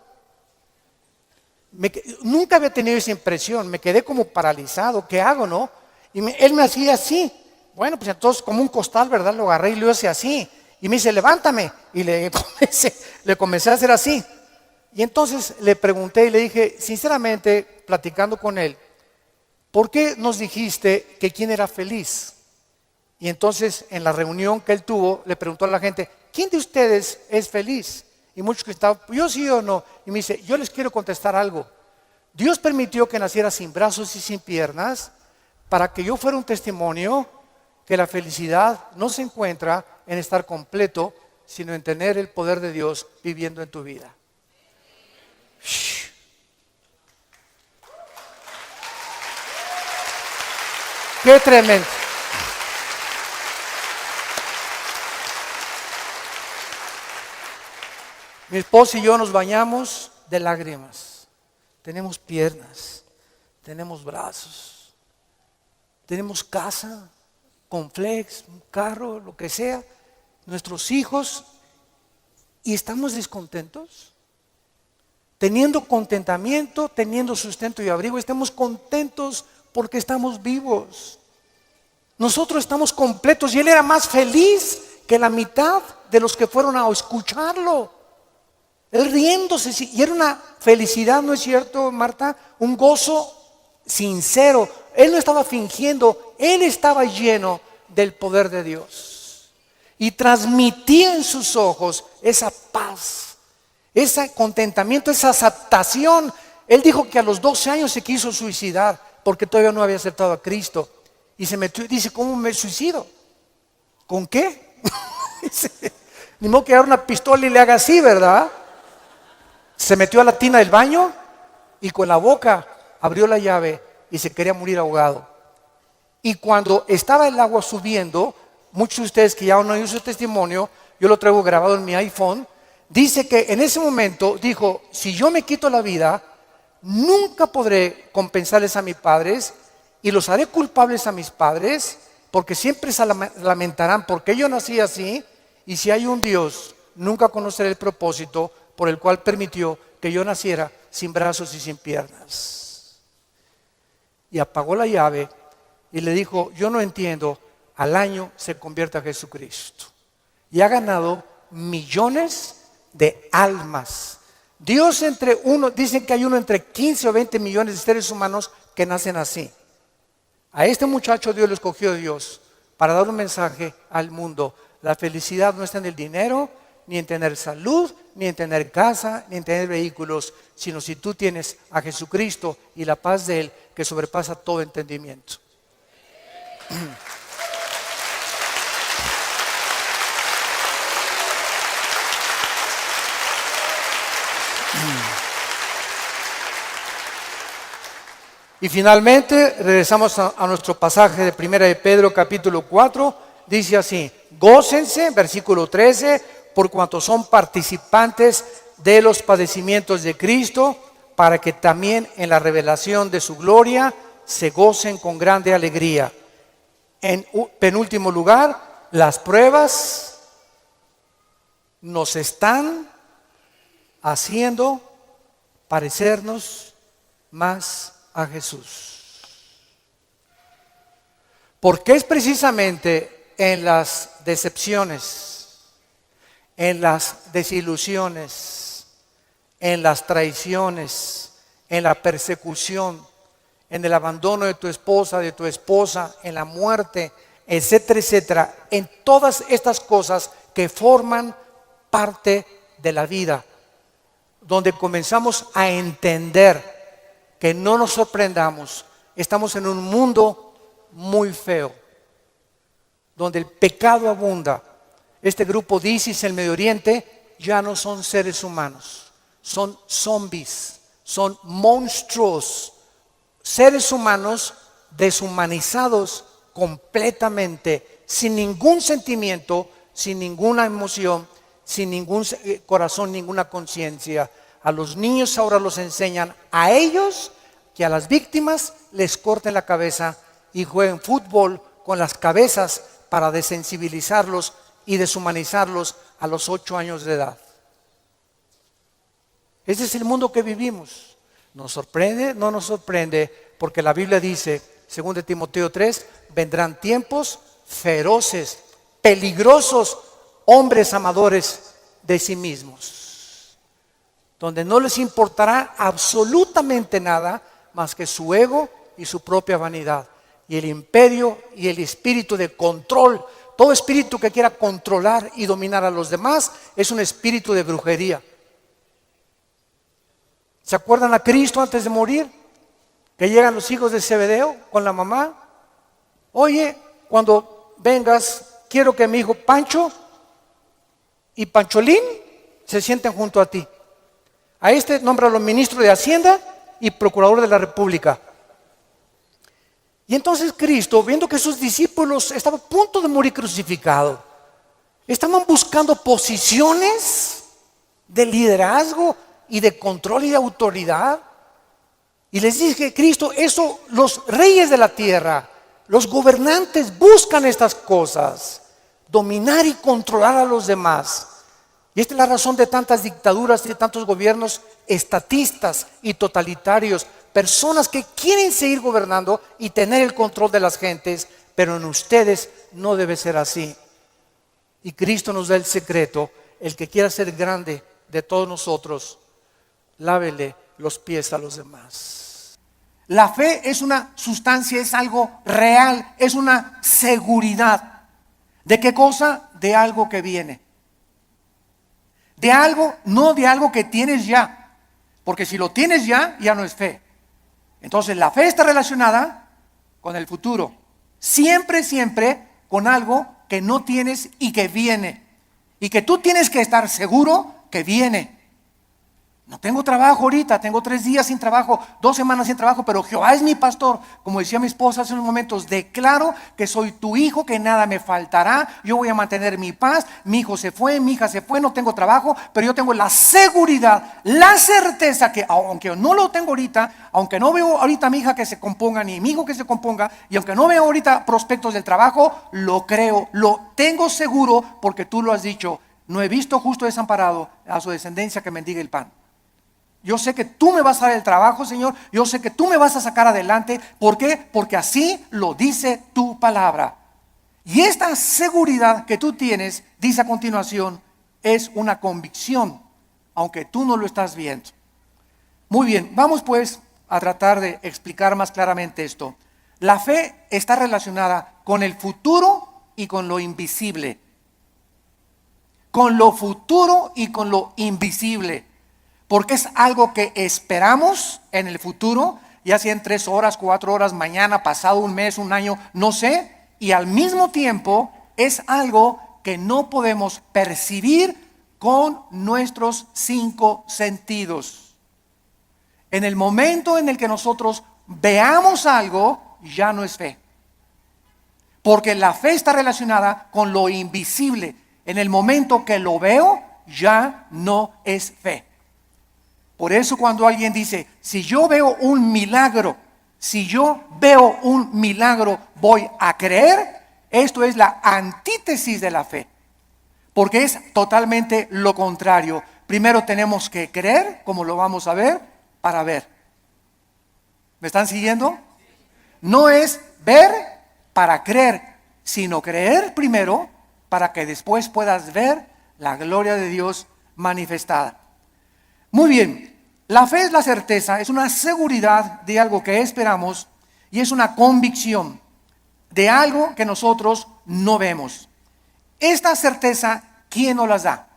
Nunca había tenido esa impresión, me quedé como paralizado. ¿Qué hago, no? Y él me hacía así. Bueno, pues entonces como un costal, ¿verdad? Lo agarré y lo hice así. Y me dice, levántame. Y le comencé a hacer así. Y entonces le pregunté y le dije, sinceramente, platicando con él, ¿por qué nos dijiste que quién era feliz? Y entonces en la reunión que él tuvo, le preguntó a la gente, ¿quién de ustedes es feliz? Y muchos que estaban, yo sí o no. Y me dice, yo les quiero contestar algo. Dios permitió que naciera sin brazos y sin piernas para que yo fuera un testimonio que la felicidad no se encuentra en estar completo, sino en tener el poder de Dios viviendo en tu vida. ¡Qué tremendo! Mi esposa y yo nos bañamos de lágrimas. Tenemos piernas, tenemos brazos, tenemos casa, con flex, un carro, lo que sea, nuestros hijos, y estamos descontentos. Teniendo contentamiento, teniendo sustento y abrigo, estamos contentos porque estamos vivos. Nosotros estamos completos y él era más feliz que la mitad de los que fueron a escucharlo. Él riéndose, y era una felicidad, ¿no es cierto, Marta? Un gozo sincero. Él no estaba fingiendo, él estaba lleno del poder de Dios. Y transmitía en sus ojos esa paz, ese contentamiento, esa aceptación. Él dijo que a los 12 años se quiso suicidar porque todavía no había aceptado a Cristo. Y se metió y dice, ¿cómo me suicido? ¿Con qué? Ni modo que agarre una pistola y le haga así, ¿verdad? Se metió a la tina del baño y con la boca abrió la llave y se quería morir ahogado. Y cuando estaba el agua subiendo, muchos de ustedes que ya no oído su testimonio, yo lo traigo grabado en mi iPhone, dice que en ese momento dijo, si yo me quito la vida, nunca podré compensarles a mis padres y los haré culpables a mis padres, porque siempre se lamentarán porque yo nací así, y si hay un Dios, nunca conoceré el propósito por el cual permitió que yo naciera sin brazos y sin piernas. Y apagó la llave y le dijo, yo no entiendo, al año se convierte a Jesucristo. Y ha ganado millones de almas. Dios dicen que hay uno entre 15 o 20 millones de seres humanos que nacen así. A este muchacho Dios lo escogió Dios para dar un mensaje al mundo. La felicidad no está en el dinero, ni en tener salud, ni en tener casa, ni en tener vehículos, sino si tú tienes a Jesucristo y la paz de Él que sobrepasa todo entendimiento. Y finalmente regresamos a nuestro pasaje de 1 de Pedro capítulo 4, dice así, gócense, versículo 13, por cuanto son participantes de los padecimientos de Cristo, para que también en la revelación de su gloria se gocen con grande alegría. En penúltimo lugar, las pruebas nos están haciendo parecernos más a Jesús. Porque es precisamente en las decepciones, en las desilusiones, en las traiciones, en la persecución, en el abandono de tu esposa, en la muerte, etcétera, etcétera, en todas estas cosas que forman parte de la vida, donde comenzamos a entender que no nos sorprendamos, estamos en un mundo muy feo, donde el pecado abunda. Este grupo de ISIS en el Medio Oriente ya no son seres humanos, son zombies, son monstruos, seres humanos deshumanizados completamente, sin ningún sentimiento, sin ninguna emoción, sin ningún corazón, ninguna conciencia. A los niños ahora los enseñan a ellos que a las víctimas les corten la cabeza y jueguen fútbol con las cabezas para desensibilizarlos y deshumanizarlos a los 8 años de edad. Ese es el mundo que vivimos. ¿Nos sorprende? No nos sorprende, porque la Biblia dice, según de Timoteo 3, vendrán tiempos feroces, peligrosos, hombres amadores de sí mismos, donde no les importará absolutamente nada más que su ego y su propia vanidad. Y el imperio y el espíritu de control, todo espíritu que quiera controlar y dominar a los demás, es un espíritu de brujería. ¿Se acuerdan a Cristo antes de morir? Que llegan los hijos de Zebedeo con la mamá. Oye, cuando vengas, quiero que mi hijo Pancho y Pancholín se sienten junto a ti. A este nómbralo ministro de Hacienda y procurador de la República. Y entonces Cristo, viendo que sus discípulos estaban a punto de morir crucificados, estaban buscando posiciones de liderazgo y de control y de autoridad. Y les dije, Cristo, eso los reyes de la tierra, los gobernantes buscan estas cosas, dominar y controlar a los demás. Y esta es la razón de tantas dictaduras y de tantos gobiernos estatistas y totalitarios. Personas que quieren seguir gobernando y tener el control de las gentes, pero en ustedes no debe ser así. Y Cristo nos da el secreto: el que quiera ser grande de todos nosotros, lávele los pies a los demás. La fe es una sustancia, es algo real, es una seguridad. ¿De qué cosa? De algo que viene. De algo, no de algo que tienes ya. Porque si lo tienes ya, ya no es fe. Entonces la fe está relacionada con el futuro. Siempre, siempre con algo que no tienes y que viene. Y que tú tienes que estar seguro que viene. No tengo trabajo ahorita, tengo 3 días sin trabajo, 2 semanas sin trabajo, pero Jehová es mi pastor. Como decía mi esposa hace unos momentos, declaro que soy tu hijo, que nada me faltará, yo voy a mantener mi paz. Mi hijo se fue, mi hija se fue, no tengo trabajo, pero yo tengo la seguridad, la certeza que aunque no lo tengo ahorita, aunque no veo ahorita a mi hija que se componga, ni mi hijo que se componga, y aunque no veo ahorita prospectos del trabajo, lo creo, lo tengo seguro, porque tú lo has dicho. No he visto justo desamparado a su descendencia que mendigue el pan. Yo sé que tú me vas a dar el trabajo, Señor. Yo sé que tú me vas a sacar adelante. ¿Por qué? Porque así lo dice tu palabra. Y esta seguridad que tú tienes, dice a continuación, es una convicción, aunque tú no lo estás viendo. Muy bien, vamos pues a tratar de explicar más claramente esto. La fe está relacionada con el futuro y con lo invisible. Con lo futuro y con lo invisible. Porque es algo que esperamos en el futuro, ya sea en 3 horas, 4 horas, mañana, pasado, un mes, un año, no sé. Y al mismo tiempo es algo que no podemos percibir con nuestros 5 sentidos. En el momento en el que nosotros veamos algo, ya no es fe. Porque la fe está relacionada con lo invisible. En el momento que lo veo, ya no es fe. Por eso cuando alguien dice, si yo veo un milagro, voy a creer, esto es la antítesis de la fe. Porque es totalmente lo contrario. Primero tenemos que creer, como lo vamos a ver, para ver. ¿Me están siguiendo? No es ver para creer, sino creer primero para que después puedas ver la gloria de Dios manifestada. Muy bien, la fe es la certeza, es una seguridad de algo que esperamos y es una convicción de algo que nosotros no vemos. Esta certeza, ¿quién nos las da?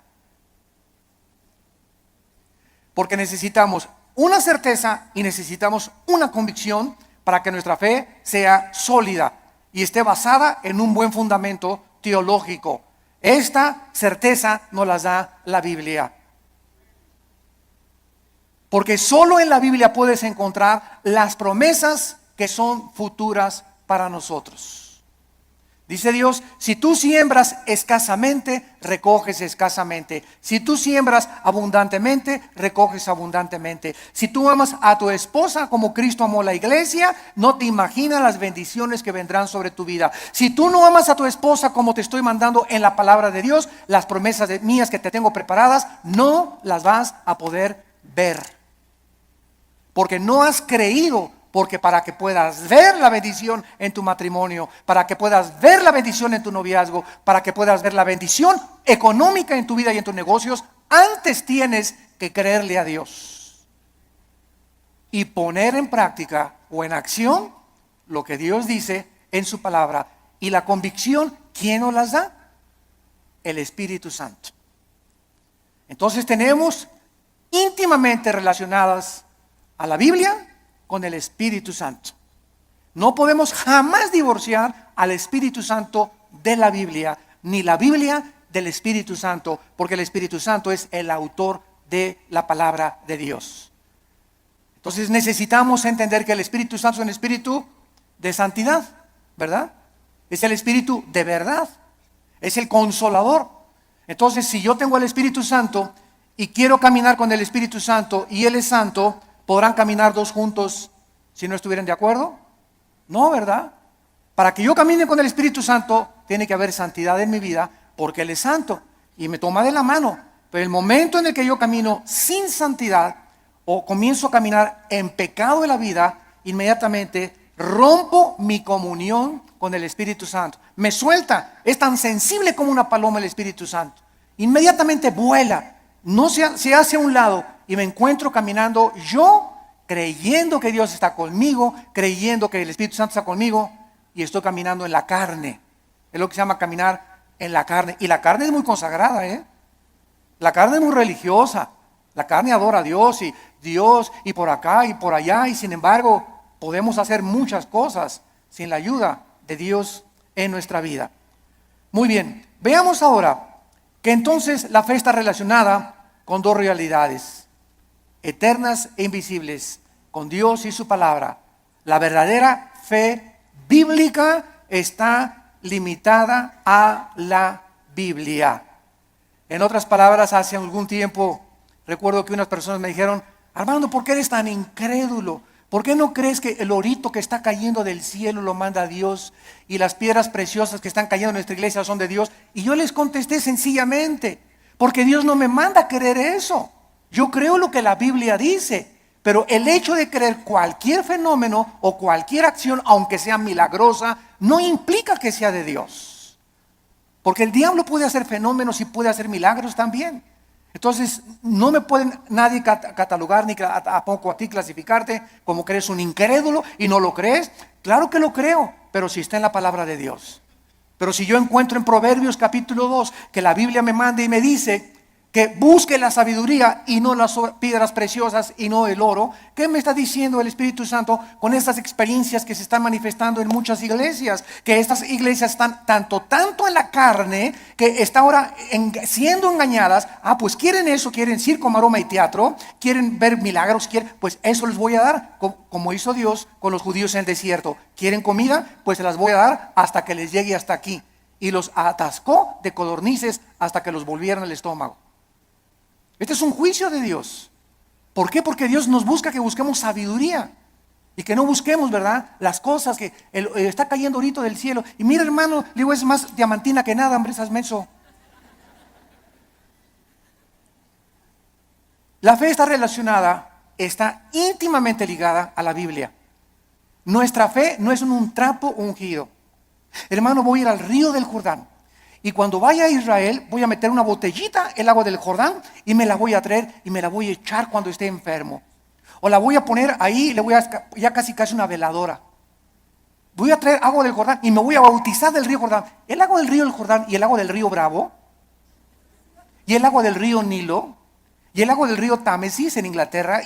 Porque necesitamos una certeza y necesitamos una convicción para que nuestra fe sea sólida y esté basada en un buen fundamento teológico. Esta certeza nos las da la Biblia. Porque solo en la Biblia puedes encontrar las promesas que son futuras para nosotros. Dice Dios, si tú siembras escasamente, recoges escasamente. Si tú siembras abundantemente, recoges abundantemente. Si tú amas a tu esposa como Cristo amó la iglesia, no te imaginas las bendiciones que vendrán sobre tu vida. Si tú no amas a tu esposa como te estoy mandando en la palabra de Dios, las promesas mías que te tengo preparadas, no las vas a poder ver. Porque no has creído Porque para que puedas ver la bendición en tu matrimonio, para que puedas ver la bendición en tu noviazgo, para que puedas ver la bendición económica en tu vida y en tus negocios, antes tienes que creerle a Dios y poner en práctica o en acción lo que Dios dice en su palabra. Y la convicción, ¿quién nos las da? El Espíritu Santo. Entonces tenemos íntimamente relacionadas a la Biblia con el Espíritu Santo. No podemos jamás divorciar al Espíritu Santo de la Biblia, ni la Biblia del Espíritu Santo, porque el Espíritu Santo es el autor de la palabra de Dios. Entonces necesitamos entender que el Espíritu Santo es un espíritu de santidad, ¿verdad? Es el espíritu de verdad, es el consolador. Entonces, si yo tengo el Espíritu Santo y quiero caminar con el Espíritu Santo y Él es santo, ¿podrán caminar dos juntos si no estuvieran de acuerdo? No, ¿verdad? Para que yo camine con el Espíritu Santo, tiene que haber santidad en mi vida, porque Él es santo y me toma de la mano. Pero el momento en el que yo camino sin santidad o comienzo a caminar en pecado de la vida, inmediatamente rompo mi comunión con el Espíritu Santo. Me suelta, es tan sensible como una paloma el Espíritu Santo. Inmediatamente vuela, no se hace a un lado y me encuentro caminando yo creyendo que Dios está conmigo, creyendo que el Espíritu Santo está conmigo y estoy caminando en la carne. Es lo que se llama caminar en la carne. Y la carne es muy consagrada, La carne es muy religiosa. La carne adora a Dios y por acá y por allá, y sin embargo podemos hacer muchas cosas sin la ayuda de Dios en nuestra vida. Muy bien, veamos ahora que entonces la fe está relacionada con dos realidades eternas e invisibles, con Dios y su palabra. La verdadera fe bíblica está limitada a la Biblia. En otras palabras, hace algún tiempo recuerdo que unas personas me dijeron: Armando, ¿por qué eres tan incrédulo? ¿Por qué no crees que el orito que está cayendo del cielo lo manda Dios y las piedras preciosas que están cayendo en nuestra iglesia son de Dios? Y yo les contesté sencillamente: porque Dios no me manda a creer eso. Yo creo lo que la Biblia dice, pero el hecho de creer cualquier fenómeno o cualquier acción, aunque sea milagrosa, no implica que sea de Dios. Porque el diablo puede hacer fenómenos y puede hacer milagros también. Entonces, no me pueden nadie catalogar, ni tampoco a ti clasificarte como que eres un incrédulo y no lo crees. Claro que lo creo, pero si está en la palabra de Dios. Pero si yo encuentro en Proverbios capítulo 2 que la Biblia me manda y me dice que busque la sabiduría y no las piedras preciosas y no el oro, ¿qué me está diciendo el Espíritu Santo con estas experiencias que se están manifestando en muchas iglesias? Que estas iglesias están tanto en la carne, que está ahora siendo engañadas. Pues quieren eso, quieren circo, maroma y teatro, quieren ver milagros, pues eso les voy a dar, como hizo Dios con los judíos en el desierto. ¿Quieren comida? Pues se las voy a dar hasta que les llegue hasta aquí. Y los atascó de codornices hasta que los volvieron al estómago. Este es un juicio de Dios. ¿Por qué? Porque Dios nos busca que busquemos sabiduría y que no busquemos, ¿verdad?, las cosas que está cayendo ahorita del cielo. Y mira, hermano, le digo, es más diamantina que nada, hombre, esas menso. La fe está relacionada, está íntimamente ligada a la Biblia. Nuestra fe no es un trapo ungido. Hermano, voy a ir al río del Jordán. Y cuando vaya a Israel, voy a meter una botellita en el agua del Jordán y me la voy a traer y me la voy a echar cuando esté enfermo. O la voy a poner ahí, ya casi una veladora. Voy a traer agua del Jordán y me voy a bautizar del río Jordán. El agua del río Jordán y el agua del río Bravo, y el agua del río Nilo, y el agua del río Támesis en Inglaterra,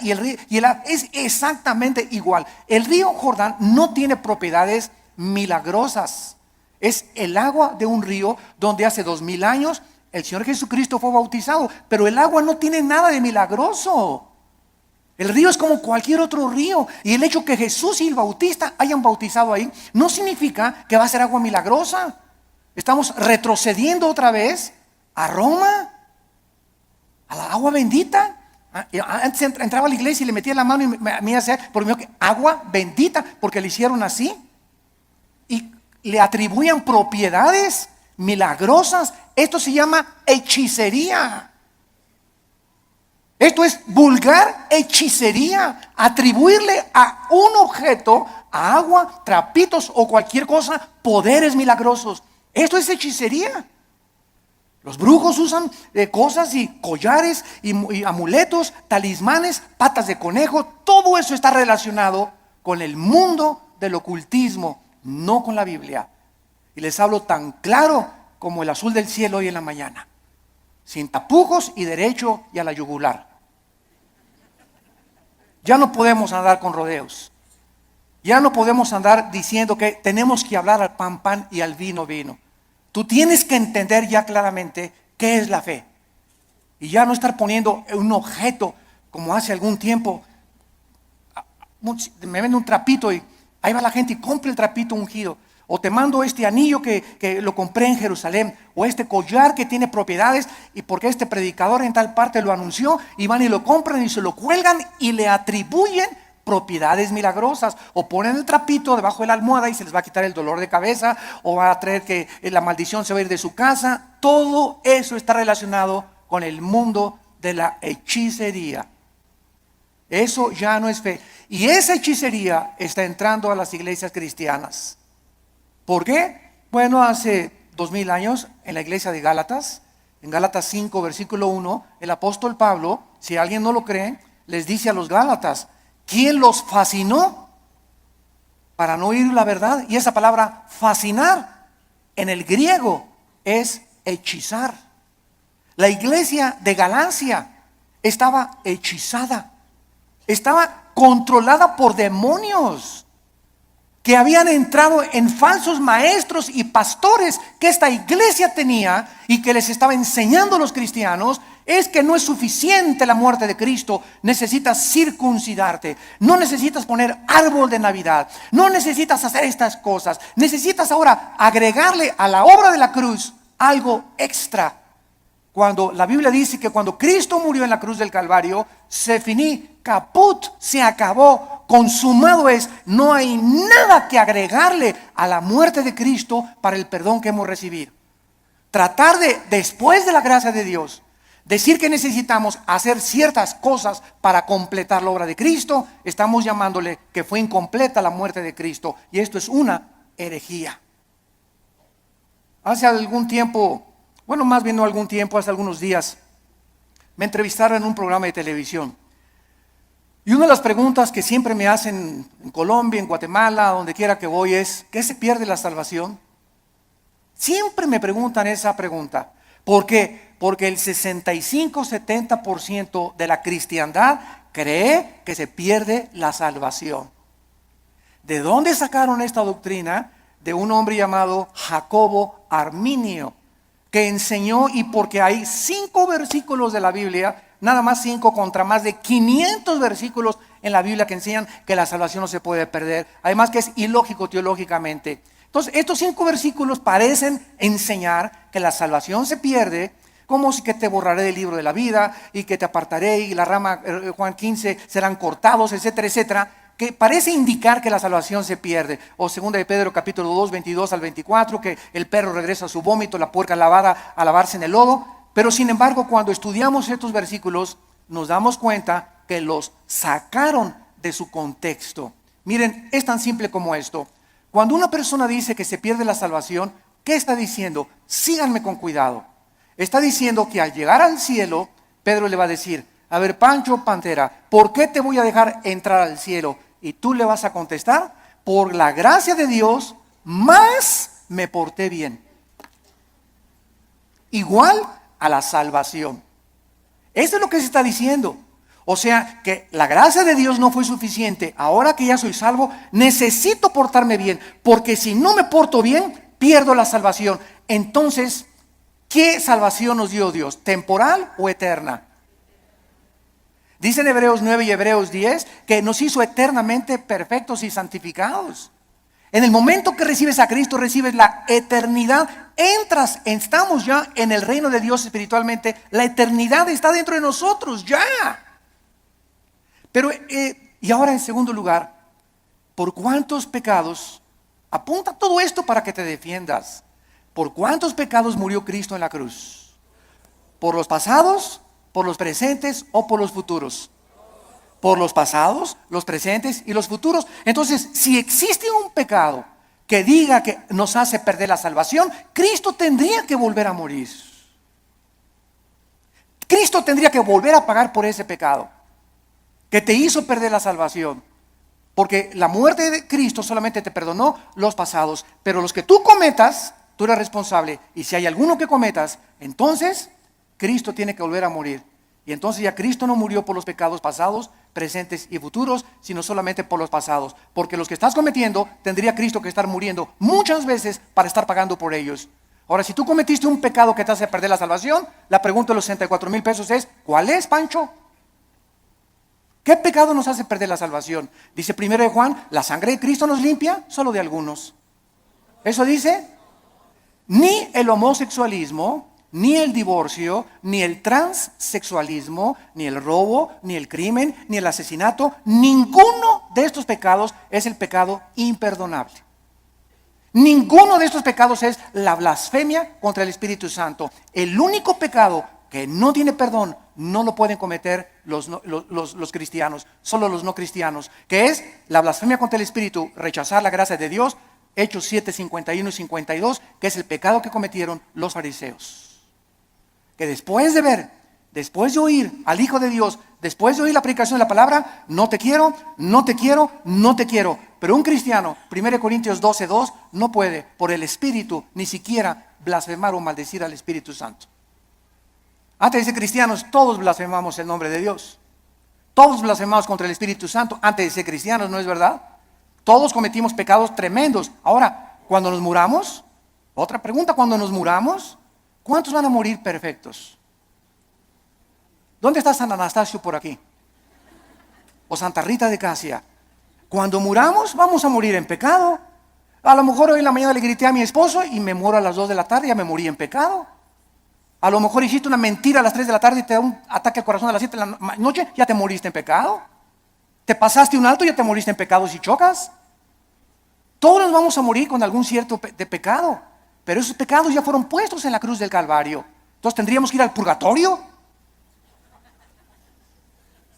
es exactamente igual. El río Jordán no tiene propiedades milagrosas. Es el agua de un río donde hace 2000 años el Señor Jesucristo fue bautizado, pero el agua no tiene nada de milagroso. El río es como cualquier otro río, y el hecho que Jesús y el Bautista hayan bautizado ahí no significa que va a ser agua milagrosa. Estamos retrocediendo otra vez a Roma, a la agua bendita. Antes entraba a la iglesia y le metía la mano y me hacía por mí agua bendita, porque le hicieron así y le atribuían propiedades milagrosas. Esto se llama hechicería. Esto es vulgar hechicería, atribuirle a un objeto, a agua, trapitos o cualquier cosa, poderes milagrosos. Esto es hechicería. Los brujos usan cosas y collares y amuletos, talismanes, patas de conejo. Todo eso está relacionado con el mundo del ocultismo, no con la Biblia. Y les hablo tan claro como el azul del cielo hoy en la mañana, sin tapujos y derecho y a la yugular. Ya no podemos andar con rodeos. Ya no podemos andar diciendo que tenemos que hablar al pan, pan y al vino, vino. Tú tienes que entender ya claramente qué es la fe. Y ya no estar poniendo un objeto como hace algún tiempo. Me vende un trapito y ahí va la gente y compra el trapito ungido. O te mando este anillo que lo compré en Jerusalén. O este collar que tiene propiedades y porque este predicador en tal parte lo anunció. Y van y lo compran y se lo cuelgan y le atribuyen propiedades milagrosas. O ponen el trapito debajo de la almohada y se les va a quitar el dolor de cabeza. O va a traer que la maldición se va a ir de su casa. Todo eso está relacionado con el mundo de la hechicería. Eso ya no es fe. Y esa hechicería está entrando a las iglesias cristianas. ¿Por qué? Bueno, hace 2000 años en la iglesia de Gálatas, en Gálatas 5, versículo 1, el apóstol Pablo, si alguien no lo cree, les dice a los Gálatas, ¿quién los fascinó para no oír la verdad? Y esa palabra fascinar en el griego es hechizar. La iglesia de Galacia estaba hechizada, estaba controlada por demonios que habían entrado en falsos maestros y pastores que esta iglesia tenía y que les estaba enseñando a los cristianos. Es que no es suficiente la muerte de Cristo, necesitas circuncidarte, no necesitas poner árbol de Navidad, no necesitas hacer estas cosas, necesitas ahora agregarle a la obra de la cruz algo extra. Cuando la Biblia dice que cuando Cristo murió en la cruz del Calvario, se finí, caput, se acabó, consumado es, no hay nada que agregarle a la muerte de Cristo para el perdón que hemos recibido. Tratar de, después de la gracia de Dios, decir que necesitamos hacer ciertas cosas para completar la obra de Cristo, estamos llamándole que fue incompleta la muerte de Cristo, y esto es una herejía. Hace algún tiempo, bueno, más bien no algún tiempo, hace algunos días, me entrevistaron en un programa de televisión. Y una de las preguntas que siempre me hacen en Colombia, en Guatemala, donde quiera que voy es, ¿qué se pierde la salvación? Siempre me preguntan esa pregunta. ¿Por qué? Porque el 65-70% de la cristiandad cree que se pierde la salvación. ¿De dónde sacaron esta doctrina? De un hombre llamado Jacobo Arminio, que enseñó, y porque hay 5 versículos de la Biblia, nada más 5 contra más de 500 versículos en la Biblia que enseñan que la salvación no se puede perder. Además que es ilógico teológicamente. Entonces, estos 5 versículos parecen enseñar que la salvación se pierde, como si que te borraré del libro de la vida y que te apartaré y la rama, Juan 15, serán cortados, etcétera, etcétera, que parece indicar que la salvación se pierde. O 2 de Pedro capítulo 2, 22 al 24, que el perro regresa a su vómito, la puerca lavada a lavarse en el lodo. Pero sin embargo, cuando estudiamos estos versículos, nos damos cuenta que los sacaron de su contexto. Miren, es tan simple como esto. Cuando una persona dice que se pierde la salvación, ¿qué está diciendo? Síganme con cuidado. Está diciendo que al llegar al cielo, Pedro le va a decir, a ver, Pancho Pantera, ¿por qué te voy a dejar entrar al cielo? Y tú le vas a contestar, por la gracia de Dios, más me porté bien. Igual a la salvación. Eso es lo que se está diciendo. O sea, que la gracia de Dios no fue suficiente. Ahora que ya soy salvo, necesito portarme bien, porque si no me porto bien, pierdo la salvación. Entonces, ¿qué salvación nos dio Dios? ¿Temporal o eterna? Dicen Hebreos 9 y Hebreos 10 que nos hizo eternamente perfectos y santificados. En el momento que recibes a Cristo, recibes la eternidad. Estamos ya en el reino de Dios espiritualmente. La eternidad está dentro de nosotros, ya. Pero, y ahora en segundo lugar, ¿por cuántos pecados? Apunta todo esto para que te defiendas. ¿Por cuántos pecados murió Cristo en la cruz? ¿Por los pasados ¿Por los presentes o por los futuros? Por los pasados, los presentes y los futuros. Entonces, si existe un pecado que diga que nos hace perder la salvación, Cristo tendría que volver a morir. Cristo tendría que volver a pagar por ese pecado que te hizo perder la salvación. Porque la muerte de Cristo solamente te perdonó los pasados, pero los que tú cometas, tú eres responsable. Y si hay alguno que cometas, entonces Cristo tiene que volver a morir. Y entonces ya Cristo no murió por los pecados pasados, presentes y futuros, sino solamente por los pasados. Porque los que estás cometiendo, tendría Cristo que estar muriendo muchas veces para estar pagando por ellos. Ahora, si tú cometiste un pecado que te hace perder la salvación, la pregunta de los 64,000 pesos es, ¿cuál es, Pancho? ¿Qué pecado nos hace perder la salvación? Dice 1 Juan, la sangre de Cristo nos limpia solo de algunos. Eso dice, ni el homosexualismo, ni el divorcio, ni el transexualismo, ni el robo, ni el crimen, ni el asesinato, ninguno de estos pecados es el pecado imperdonable. Ninguno de estos pecados es la blasfemia contra el Espíritu Santo. El único pecado que no tiene perdón no lo pueden cometer los cristianos, solo los no cristianos, que es la blasfemia contra el Espíritu, rechazar la gracia de Dios, Hechos 7, 51 y 52, que es el pecado que cometieron los fariseos. Que después de oír al Hijo de Dios, después de oír la predicación de la palabra, no te quiero, no te quiero, no te quiero. Pero un cristiano, 1 Corintios 12, 2, no puede por el Espíritu ni siquiera blasfemar o maldecir al Espíritu Santo. Antes de ser cristianos, todos blasfemamos el nombre de Dios. Todos blasfemamos contra el Espíritu Santo antes de ser cristianos, ¿no es verdad? Todos cometimos pecados tremendos. Ahora, cuando nos muramos, otra pregunta, cuando nos muramos, ¿cuántos van a morir perfectos? ¿Dónde está San Anastasio por aquí? O Santa Rita de Casia. Cuando muramos, vamos a morir en pecado. A lo mejor hoy en la mañana le grité a mi esposo y me muero a las 2 de la tarde, ya me morí en pecado. A lo mejor hiciste una mentira a las 3 de la tarde y te da un ataque al corazón a las 7 de la noche, ya te moriste en pecado. Te pasaste un alto y ya te moriste en pecado si chocas. Todos nos vamos a morir con algún cierto de pecado, pero esos pecados ya fueron puestos en la cruz del Calvario. Entonces tendríamos que ir al purgatorio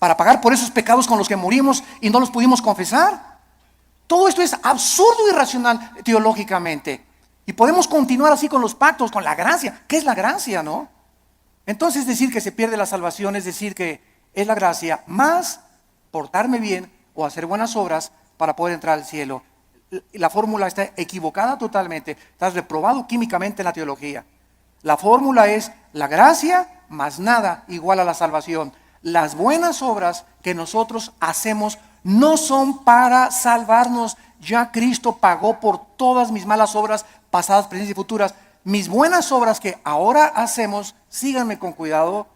para pagar por esos pecados con los que morimos y no los pudimos confesar. Todo esto es absurdo y irracional teológicamente. Y podemos continuar así con los pactos, con la gracia. ¿Qué es la gracia, no? Entonces decir que se pierde la salvación es decir que es la gracia más portarme bien o hacer buenas obras para poder entrar al cielo. La fórmula está equivocada totalmente. Estás reprobado químicamente en la teología. La fórmula es la gracia más nada igual a la salvación. Las buenas obras que nosotros hacemos no son para salvarnos. Ya Cristo pagó por todas mis malas obras pasadas, presentes y futuras. Mis buenas obras que ahora hacemos, síganme con cuidado,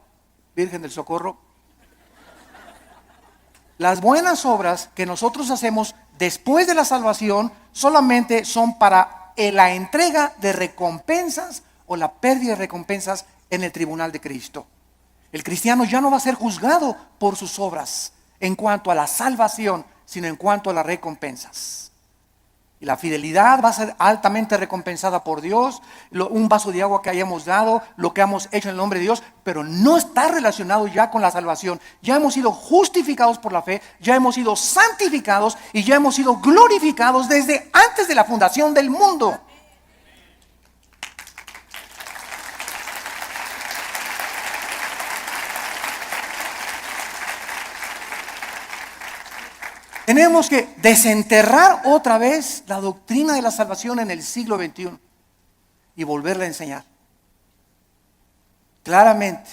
Virgen del Socorro. Las buenas obras que nosotros hacemos después de la salvación solamente son para la entrega de recompensas o la pérdida de recompensas en el tribunal de Cristo. El cristiano ya no va a ser juzgado por sus obras en cuanto a la salvación, sino en cuanto a las recompensas. Y la fidelidad va a ser altamente recompensada por Dios, un vaso de agua que hayamos dado, lo que hemos hecho en el nombre de Dios, pero no está relacionado ya con la salvación. Ya hemos sido justificados por la fe, ya hemos sido santificados y ya hemos sido glorificados desde antes de la fundación del mundo. Tenemos que desenterrar otra vez la doctrina de la salvación en el siglo XXI y volverla a enseñar. Claramente,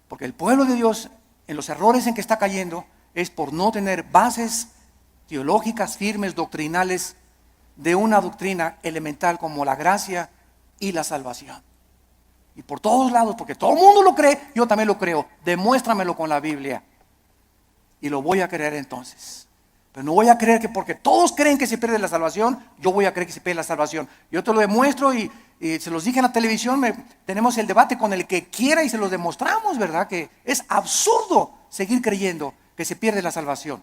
porque el pueblo de Dios, en los errores en que está cayendo, es por no tener bases teológicas firmes, doctrinales, de una doctrina elemental como la gracia y la salvación. Y por todos lados, porque todo el mundo lo cree, yo también lo creo. Demuéstramelo con la Biblia. Y lo voy a creer entonces. Pero no voy a creer que porque todos creen que se pierde la salvación, yo voy a creer que se pierde la salvación. Yo te lo demuestro y se los dije en la televisión, tenemos el debate con el que quiera y se los demostramos, ¿verdad? Que es absurdo seguir creyendo que se pierde la salvación.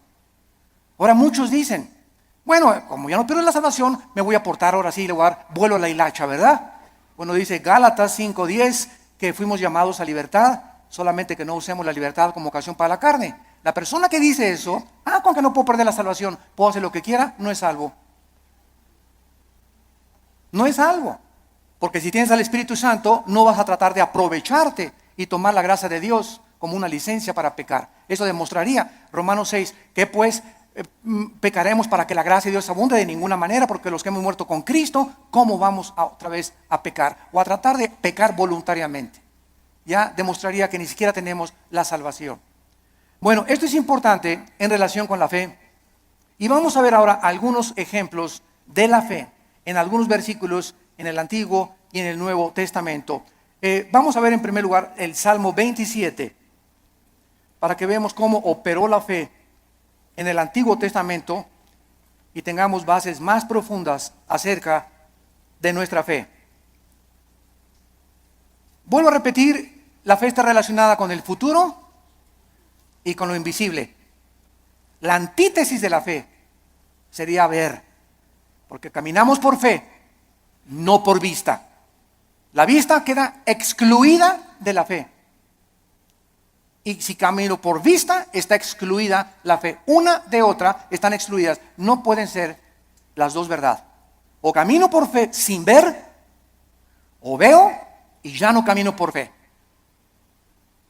Ahora muchos dicen, bueno, como ya no pierdo la salvación, me voy a portar ahora sí, le voy a dar vuelo a la hilacha, ¿verdad? Bueno, dice Gálatas 5:10 que fuimos llamados a libertad, solamente que no usemos la libertad como ocasión para la carne. La persona que dice eso, con que no puedo perder la salvación, puedo hacer lo que quiera, no es salvo. No es salvo. Porque si tienes al Espíritu Santo, no vas a tratar de aprovecharte y tomar la gracia de Dios como una licencia para pecar. Eso demostraría, Romanos 6, que pues pecaremos para que la gracia de Dios abunde. De ninguna manera, porque los que hemos muerto con Cristo, ¿cómo vamos otra vez a pecar? O a tratar de pecar voluntariamente. Ya demostraría que ni siquiera tenemos la salvación. Bueno, esto es importante en relación con la fe. Y vamos a ver ahora algunos ejemplos de la fe en algunos versículos en el Antiguo y en el Nuevo Testamento. Vamos a ver en primer lugar el Salmo 27, para que veamos cómo operó la fe en el Antiguo Testamento y tengamos bases más profundas acerca de nuestra fe. Vuelvo a repetir, la fe está relacionada con el futuro y con lo invisible. La antítesis de la fe sería ver, porque caminamos por fe, no por vista. La vista queda excluida de la fe. Y si camino por vista, está excluida la fe. Una de otra están excluidas. No pueden ser las dos verdad. O camino por fe sin ver, o veo y ya no camino por fe.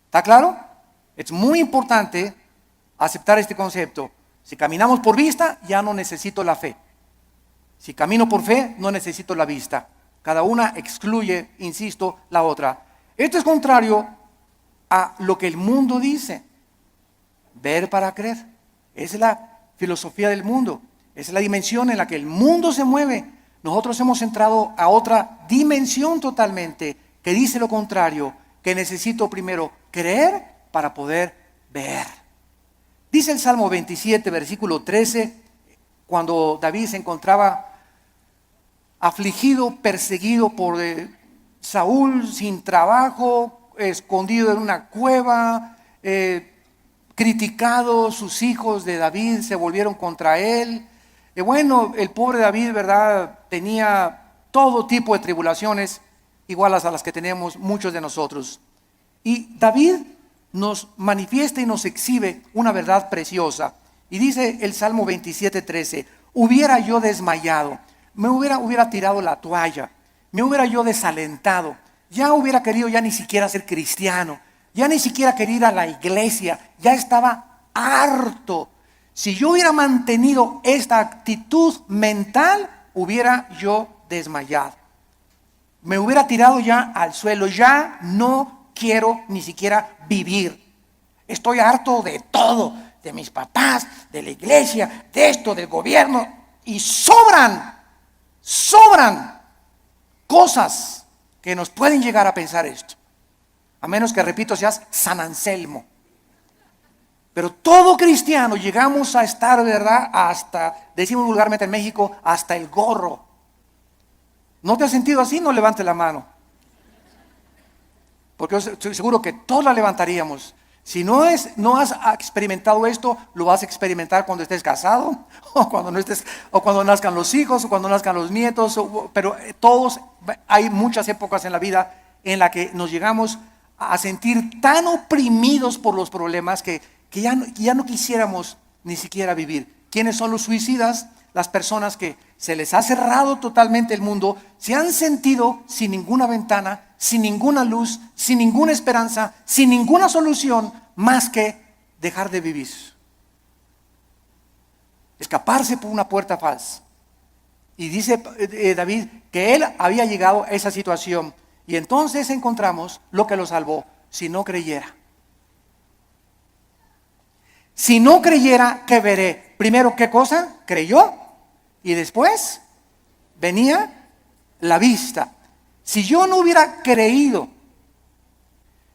¿Está claro? Es muy importante aceptar este concepto. Si caminamos por vista, ya no necesito la fe. Si camino por fe, no necesito la vista. Cada una excluye, insisto, la otra. Esto es contrario a lo que el mundo dice. Ver para creer. Esa es la filosofía del mundo. Esa es la dimensión en la que el mundo se mueve. Nosotros hemos entrado a otra dimensión totalmente, que dice lo contrario, que necesito primero creer para poder ver. Dice el Salmo 27, versículo 13, cuando David se encontraba afligido, perseguido por Saúl, sin trabajo, escondido en una cueva, criticado, sus hijos de David se volvieron contra él. Bueno, el pobre David, ¿verdad?, tenía todo tipo de tribulaciones, iguales a las que tenemos muchos de nosotros. Y David nos manifiesta y nos exhibe una verdad preciosa. Y dice el Salmo 27:13, hubiera yo desmayado, me hubiera tirado la toalla, me hubiera yo desalentado, ya hubiera querido ya ni siquiera ser cristiano, ya ni siquiera quería ir a la iglesia, ya estaba harto. Si yo hubiera mantenido esta actitud mental, hubiera yo desmayado. Me hubiera tirado ya al suelo, ya no quiero ni siquiera vivir. Estoy harto de todo, de mis papás, de la iglesia, de esto, del gobierno. Y sobran cosas que nos pueden llegar a pensar esto. A menos que, repito, seas San Anselmo. Pero todo cristiano llegamos a estar, ¿verdad?, hasta, decimos vulgarmente en México, hasta el gorro. ¿No te has sentido así? No levante la mano. Porque yo estoy seguro que todos la levantaríamos. Si no has experimentado esto, lo vas a experimentar cuando estés casado, o cuando no estés, o cuando nazcan los hijos, o cuando nazcan los nietos. Pero todos, hay muchas épocas en la vida en la que nos llegamos a sentir tan oprimidos por los problemas que ya no quisiéramos ni siquiera vivir. ¿Quiénes son los suicidas? Las personas que se les ha cerrado totalmente el mundo, se han sentido sin ninguna ventana, sin ninguna luz, sin ninguna esperanza, sin ninguna solución más que dejar de vivir. Escaparse por una puerta falsa. Y dice David que él había llegado a esa situación. Y entonces encontramos lo que lo salvó: si no creyera. Si no creyera, ¿qué veré? Primero, ¿qué cosa? Creyó. Y después venía la vista. Si yo no hubiera creído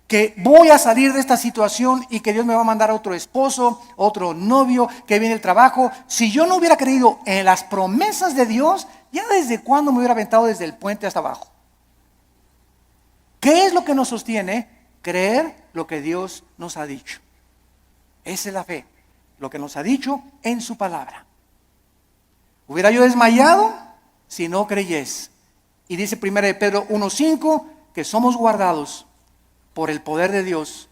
que voy a salir de esta situación y que Dios me va a mandar a otro esposo, otro novio, que viene el trabajo, si yo no hubiera creído en las promesas de Dios, ya desde cuándo me hubiera aventado desde el puente hasta abajo. ¿Qué es lo que nos sostiene? Creer lo que Dios nos ha dicho. Esa es la fe, lo que nos ha dicho en su palabra. Hubiera yo desmayado si no creyes. Y dice 1 Pedro 1:5 que somos guardados por el poder de Dios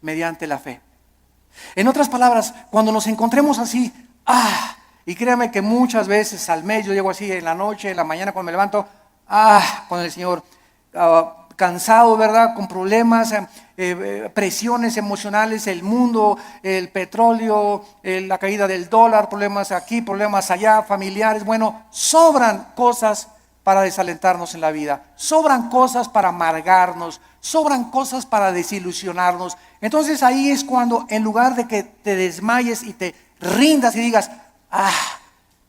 mediante la fe. En otras palabras, cuando nos encontremos así, y créame que muchas veces al mes yo llego así en la noche, en la mañana cuando me levanto, con el Señor, cansado, ¿verdad? Con problemas, presiones emocionales, el mundo, el petróleo, la caída del dólar, problemas aquí, problemas allá, familiares. Bueno, sobran cosas para desalentarnos en la vida, sobran cosas para amargarnos, sobran cosas para desilusionarnos. Entonces ahí es cuando, en lugar de que te desmayes y te rindas y digas,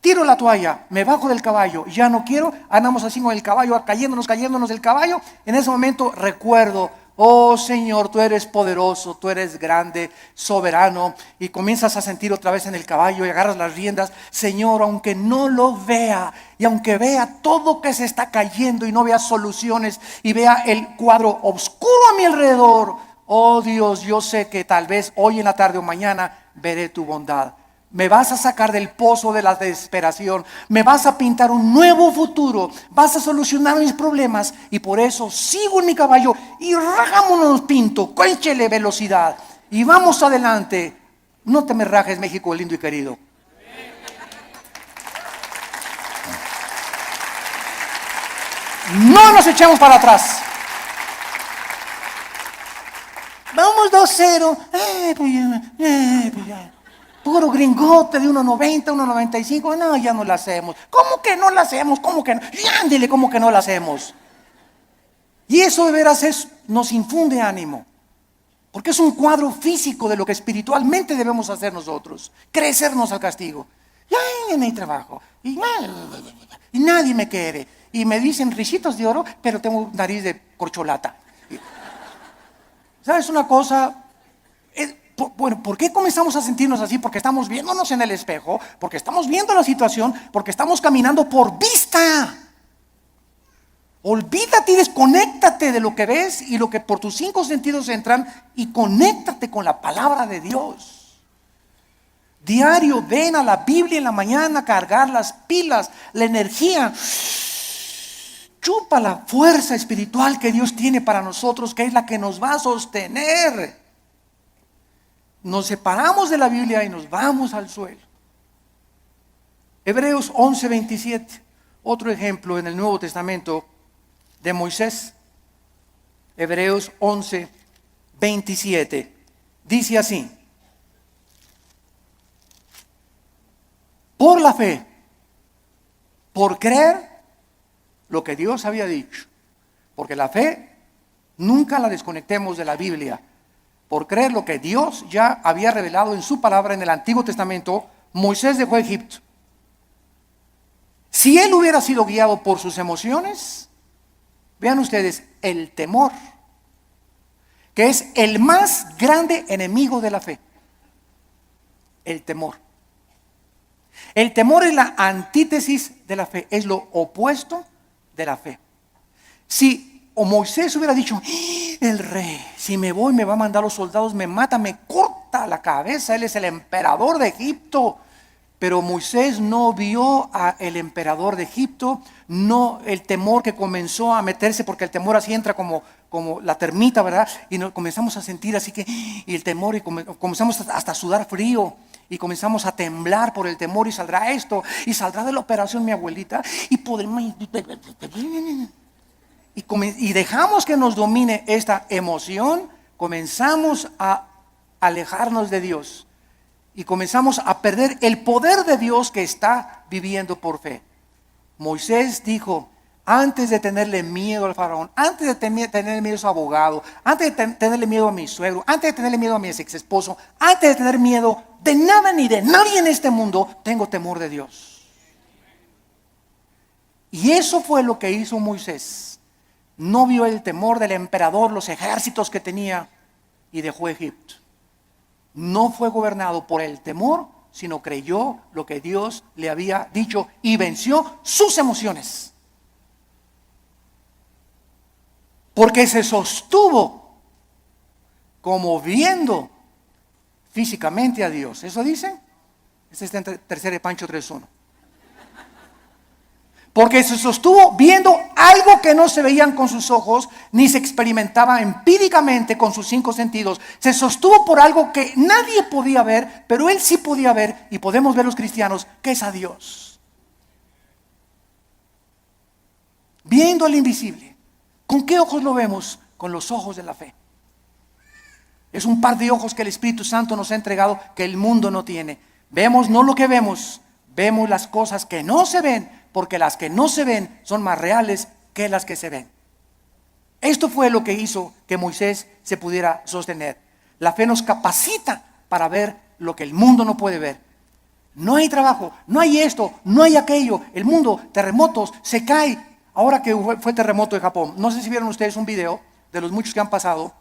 tiro la toalla, me bajo del caballo, ya no quiero, andamos así con el caballo, cayéndonos del caballo. En ese momento recuerdo, oh Señor, tú eres poderoso, tú eres grande, soberano, y comienzas a sentir otra vez en el caballo y agarras las riendas. Señor, aunque no lo vea, y aunque vea todo que se está cayendo y no vea soluciones y vea el cuadro oscuro a mi alrededor, oh Dios, yo sé que tal vez hoy en la tarde o mañana veré tu bondad. Me vas a sacar del pozo de la desesperación, me vas a pintar un nuevo futuro, vas a solucionar mis problemas, y por eso sigo en mi caballo y rajámonos pinto, échele velocidad y vamos adelante. No te me rajes, México lindo y querido. No nos echemos para atrás. Vamos 2-0. Pues ya. Puro gringote de 1.90, 1.95. No, ya no la hacemos. ¿Cómo que no la hacemos? ¿Cómo que no? Y ándele, ¿cómo que no la hacemos? Y eso de veras nos infunde ánimo. Porque es un cuadro físico de lo que espiritualmente debemos hacer nosotros. Crecernos al castigo. Ya no hay trabajo. Y nadie me quiere. Y me dicen risitos de oro, pero tengo nariz de corcholata. ¿Sabes una cosa? Bueno, ¿por qué comenzamos a sentirnos así? Porque estamos viéndonos en el espejo, porque estamos viendo la situación, porque estamos caminando por vista. Olvídate y desconéctate de lo que ves y lo que por tus 5 sentidos entran, y conéctate con la palabra de Dios. Diario, ven a la Biblia en la mañana a cargar las pilas, la energía. Chupa la fuerza espiritual que Dios tiene para nosotros, que es la que nos va a sostener. Nos separamos de la Biblia y nos vamos al suelo. Hebreos 11:27, otro ejemplo en el Nuevo Testamento de Moisés. Hebreos 11:27 dice así: por la fe, por creer lo que Dios había dicho, porque la fe nunca la desconectemos de la Biblia. Por creer lo que Dios ya había revelado en su palabra en el Antiguo Testamento, Moisés dejó Egipto. Si él hubiera sido guiado por sus emociones, vean ustedes, el temor, que es el más grande enemigo de la fe. El temor. El temor es la antítesis de la fe, es lo opuesto de la fe. Si Moisés hubiera dicho, el rey, si me voy me va a mandar los soldados, me mata, me corta la cabeza, él es el emperador de Egipto. Pero Moisés no vio al emperador de Egipto, no el temor que comenzó a meterse, porque el temor así entra como la termita, ¿verdad? Y nos comenzamos a sentir así que, y el temor, y comenzamos hasta a sudar frío, y comenzamos a temblar por el temor, y saldrá esto, y saldrá de la operación mi abuelita, y podremos... Y dejamos que nos domine esta emoción, comenzamos a alejarnos de Dios y comenzamos a perder el poder de Dios que está viviendo por fe. Moisés dijo, antes de tenerle miedo al faraón, antes de tenerle miedo a su abogado, antes de tenerle miedo a mi suegro, antes de tenerle miedo a mi ex esposo, antes de tener miedo de nada ni de nadie en este mundo, tengo temor de Dios. Y eso fue lo que hizo Moisés. No vio el temor del emperador, los ejércitos que tenía, y dejó Egipto. No fue gobernado por el temor, sino creyó lo que Dios le había dicho y venció sus emociones. Porque se sostuvo como viendo físicamente a Dios. ¿Eso dice? Este está en 3 Pancho 3:1. Porque se sostuvo viendo algo que no se veían con sus ojos, ni se experimentaba empíricamente con sus 5 sentidos. Se sostuvo por algo que nadie podía ver, pero él sí podía ver, y podemos ver los cristianos, que es a Dios. Viendo al invisible. ¿Con qué ojos lo vemos? Con los ojos de la fe. Es un par de ojos que el Espíritu Santo nos ha entregado que el mundo no tiene. Vemos no lo que vemos, vemos las cosas que no se ven, porque las que no se ven son más reales que las que se ven. Esto fue lo que hizo que Moisés se pudiera sostener. La fe nos capacita para ver lo que el mundo no puede ver. No hay trabajo, no hay esto, no hay aquello. El mundo, terremotos, se cae. Ahora que fue el terremoto de Japón, no sé si vieron ustedes un video de los muchos que han pasado,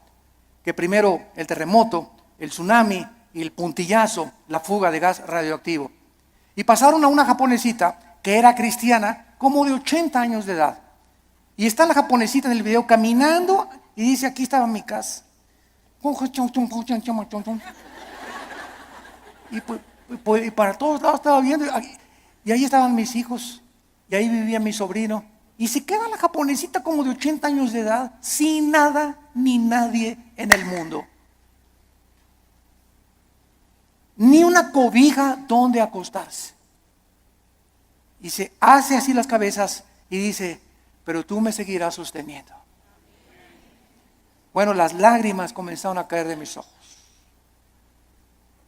que primero el terremoto, el tsunami y el puntillazo, la fuga de gas radioactivo. Y pasaron a una japonesita que era cristiana, como de 80 años de edad. Y está la japonesita en el video caminando y dice, aquí estaba mi casa. Y para todos lados estaba viendo, y ahí estaban mis hijos, y ahí vivía mi sobrino. Y se queda la japonesita como de 80 años de edad, sin nada ni nadie en el mundo. Ni una cobija donde acostarse. Y se hace así las cabezas y dice, pero tú me seguirás sosteniendo. Bueno, las lágrimas comenzaron a caer de mis ojos.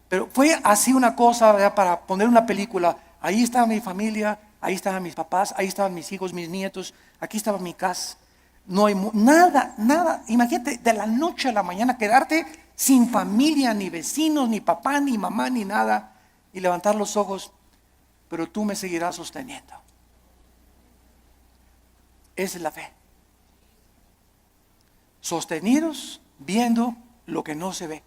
Pero fue así una cosa, ¿verdad? Para poner una película. Ahí estaba mi familia, ahí estaban mis papás, ahí estaban mis hijos, mis nietos, aquí estaba mi casa. No hay nada. Imagínate, de la noche a la mañana quedarte sin familia, ni vecinos, ni papá, ni mamá, ni nada. Y levantar los ojos, pero tú me seguirás sosteniendo. Esa es la fe. Sostenidos viendo lo que no se ve,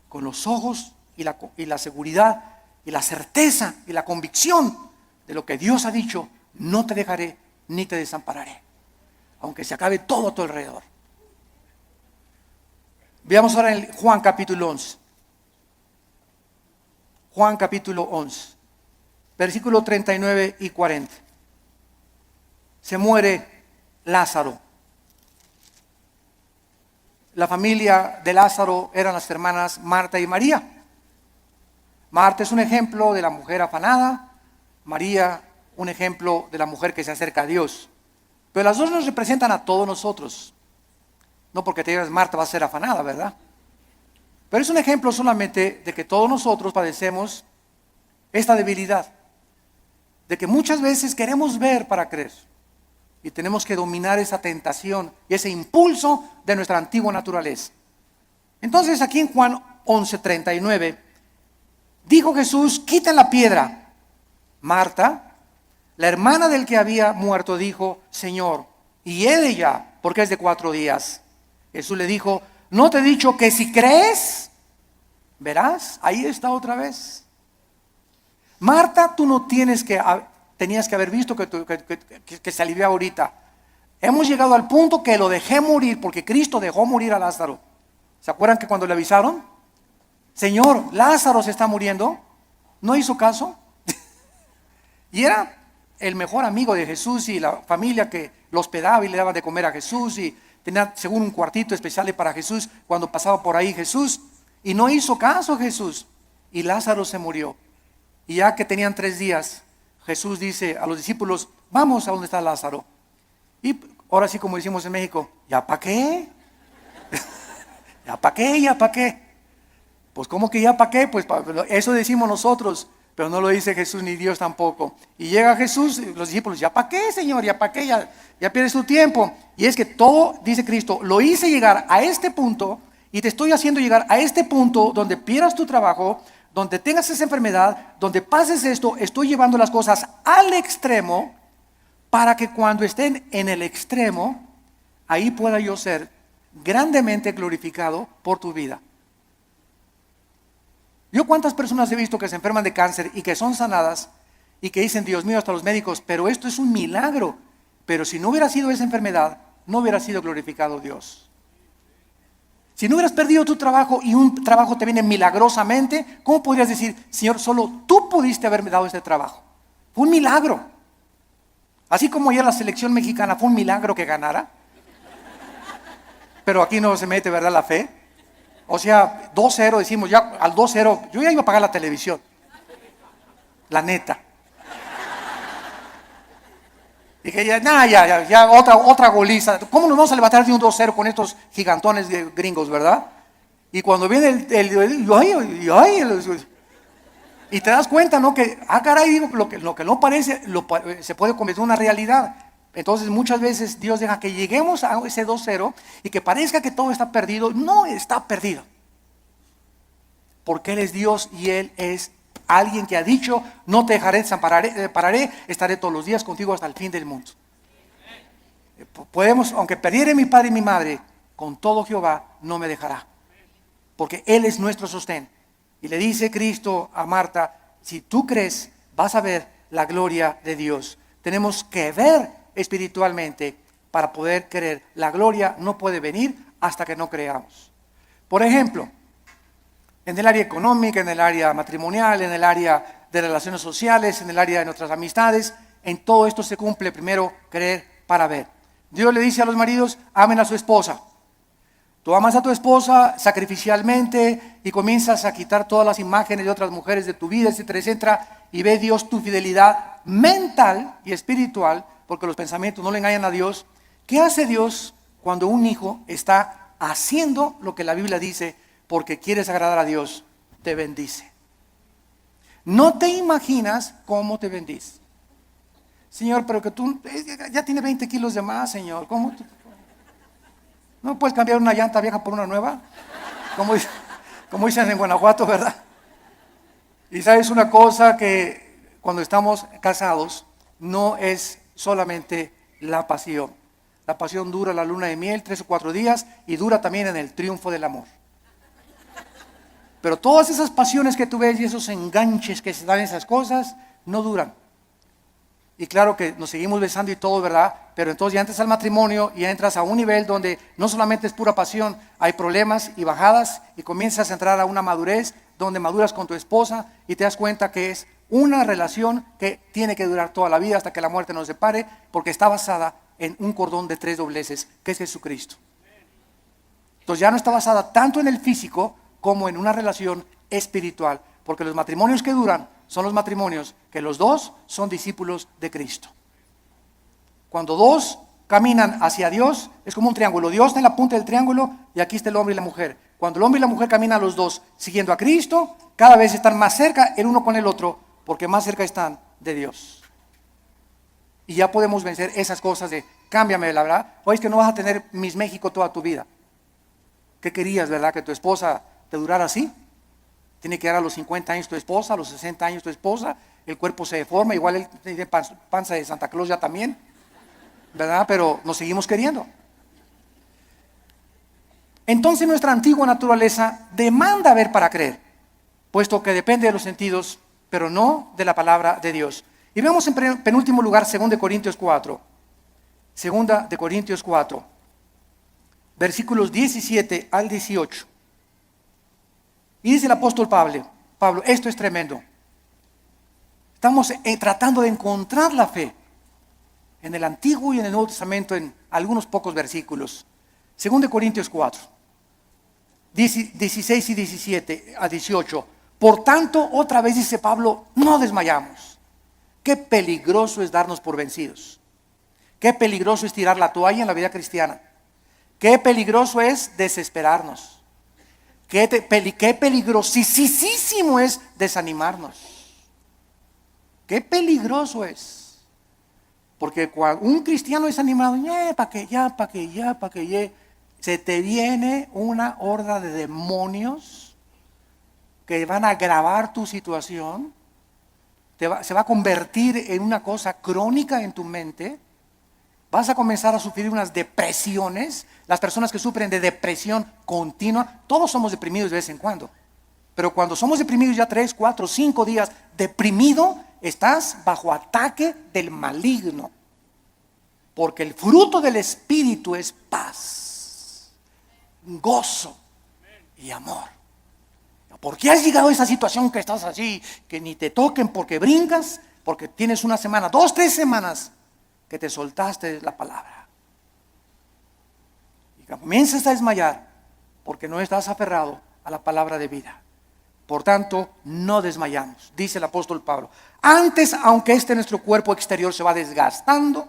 con los ojos y la seguridad y la certeza y la convicción de lo que Dios ha dicho, no te dejaré ni te desampararé, aunque se acabe todo a tu alrededor. Veamos ahora en Juan capítulo 11. Juan capítulo 11, versículos 39 y 40. Se muere Lázaro. La familia de Lázaro eran las hermanas Marta y María. Marta es un ejemplo de la mujer afanada, María un ejemplo de la mujer que se acerca a Dios. Pero las dos nos representan a todos nosotros. No porque te digas Marta va a ser afanada, ¿verdad? Pero es un ejemplo solamente de que todos nosotros padecemos esta debilidad. De que muchas veces queremos ver para creer. Y tenemos que dominar esa tentación y ese impulso de nuestra antigua naturaleza. Entonces aquí en Juan 11:39, dijo Jesús, quiten la piedra. Marta, la hermana del que había muerto, dijo, Señor, y ella, porque es de 4 días. Jesús le dijo, ¿no te he dicho que si crees, verás? Ahí está otra vez. Marta, tú no tenías que haber visto que se alivió ahorita. Hemos llegado al punto que lo dejé morir, porque Cristo dejó morir a Lázaro. ¿Se acuerdan que cuando le avisaron? Señor, Lázaro se está muriendo. ¿No hizo caso? Y era el mejor amigo de Jesús y la familia que lo hospedaba y le daba de comer a Jesús y tenía según un cuartito especial para Jesús cuando pasaba por ahí Jesús. Y no hizo caso Jesús. Y Lázaro se murió. Y ya que tenían 3 días, Jesús dice a los discípulos, vamos a donde está Lázaro. Y ahora sí, como decimos en México, ¿ya para qué? ¿Ya para qué? ¿Ya para qué? Pues ¿cómo que ya para qué? Pues eso decimos nosotros, pero no lo dice Jesús ni Dios tampoco. Y llega Jesús, los discípulos, ¿ya para qué, Señor? ¿Ya para qué? Ya pierdes tu tiempo. Y es que todo, dice Cristo, lo hice llegar a este punto y te estoy haciendo llegar a este punto donde pierdas tu trabajo, donde tengas esa enfermedad, donde pases esto. Estoy llevando las cosas al extremo para que cuando estén en el extremo, ahí pueda yo ser grandemente glorificado por tu vida. Yo cuántas personas he visto que se enferman de cáncer y que son sanadas y que dicen, Dios mío, hasta los médicos, pero esto es un milagro. Pero si no hubiera sido esa enfermedad, no hubiera sido glorificado Dios. Si no hubieras perdido tu trabajo y un trabajo te viene milagrosamente, ¿cómo podrías decir, Señor, solo tú pudiste haberme dado este trabajo? Fue un milagro. Así como ayer la selección mexicana fue un milagro que ganara. Pero aquí no se mete, ¿verdad?, la fe. O sea, 2-0 decimos, ya al 2-0, yo ya iba a pagar la televisión. La neta. Dije, ya, otra goliza. ¿Cómo nos vamos a levantar de un 2-0 con estos gigantones de gringos, verdad? Y cuando viene y te das cuenta, ¿no? Que, caray, digo, lo que no parece, se puede convertir en una realidad. Entonces muchas veces Dios deja que lleguemos a ese 2-0 y que parezca que todo está perdido. No está perdido. Porque Él es Dios y Él es alguien que ha dicho, no te dejaré, desampararé, estaré todos los días contigo hasta el fin del mundo. Podemos, aunque perdiere mi padre y mi madre, con todo Jehová no me dejará. Porque Él es nuestro sostén. Y le dice Cristo a Marta, si tú crees, vas a ver la gloria de Dios. Tenemos que ver espiritualmente para poder creer. La gloria no puede venir hasta que no creamos. Por ejemplo, en el área económica, en el área matrimonial, en el área de relaciones sociales, en el área de nuestras amistades, en todo esto se cumple primero creer para ver. Dios le dice a los maridos, amen a su esposa. Tú amas a tu esposa sacrificialmente y comienzas a quitar todas las imágenes de otras mujeres de tu vida, etcétera, etcétera, y ve Dios tu fidelidad mental y espiritual, porque los pensamientos no le engañan a Dios. ¿Qué hace Dios cuando un hijo está haciendo lo que la Biblia dice porque quieres agradar a Dios? Te bendice. No te imaginas cómo te bendice. Señor, pero que tú ya tienes 20 kilos de más, Señor. ¿Cómo tú? ¿No puedes cambiar una llanta vieja por una nueva? Como dicen en Guanajuato, ¿verdad? Y sabes una cosa, que cuando estamos casados no es solamente la pasión. La pasión dura la luna de miel 3 o 4 días y dura también en el triunfo del amor. Pero todas esas pasiones que tú ves y esos enganches que se dan en esas cosas no duran. Y claro que nos seguimos besando y todo, ¿verdad? Pero entonces ya entras al matrimonio y entras a un nivel donde no solamente es pura pasión, hay problemas y bajadas y comienzas a entrar a una madurez donde maduras con tu esposa y te das cuenta que es una relación que tiene que durar toda la vida hasta que la muerte nos separe, porque está basada en un cordón de 3 dobleces, que es Jesucristo. Entonces ya no está basada tanto en el físico como en una relación espiritual, porque los matrimonios que duran son los matrimonios que los dos son discípulos de Cristo. Cuando dos caminan hacia Dios, es como un triángulo. Dios está en la punta del triángulo y aquí está el hombre y la mujer. Cuando el hombre y la mujer caminan los dos siguiendo a Cristo, cada vez están más cerca el uno con el otro, porque más cerca están de Dios. Y ya podemos vencer esas cosas de, cámbiame, la verdad. O es que no vas a tener Miss México toda tu vida. ¿Qué querías, verdad? Que tu esposa te durara así. Tiene que dar a los 50 años tu esposa, a los 60 años tu esposa, el cuerpo se deforma, igual él tiene panza de Santa Claus ya también, ¿verdad? Pero nos seguimos queriendo. Entonces nuestra antigua naturaleza demanda ver para creer, puesto que depende de los sentidos, pero no de la palabra de Dios. Y vemos en penúltimo lugar 2 Corintios 4, 2 Corintios 4, versículos 17 al 18. Y dice el apóstol Pablo, esto es tremendo. Estamos tratando de encontrar la fe en el Antiguo y en el Nuevo Testamento en algunos pocos versículos. 2 Corintios 4, 16 y 17 a 18. Por tanto, otra vez dice Pablo, no desmayamos. Qué peligroso es darnos por vencidos. Qué peligroso es tirar la toalla en la vida cristiana. Qué peligroso es desesperarnos. Qué peligrosísimo es desanimarnos. Qué peligroso es. Porque cuando un cristiano desanimado, para que se te viene una horda de demonios que van a agravar tu situación, se va a convertir en una cosa crónica en tu mente. Vas a comenzar a sufrir unas depresiones. Las personas que sufren de depresión continua, todos somos deprimidos de vez en cuando. Pero cuando somos deprimidos ya 3, 4, 5 días deprimido, estás bajo ataque del maligno. Porque el fruto del Espíritu es paz, gozo y amor. ¿Por qué has llegado a esa situación que estás así, que ni te toquen porque brincas, porque tienes una semana, 2, 3 semanas que te soltaste la palabra. Y comienzas a desmayar porque no estás aferrado a la palabra de vida. Por tanto, no desmayamos, dice el apóstol Pablo. Antes, aunque nuestro cuerpo exterior se va desgastando,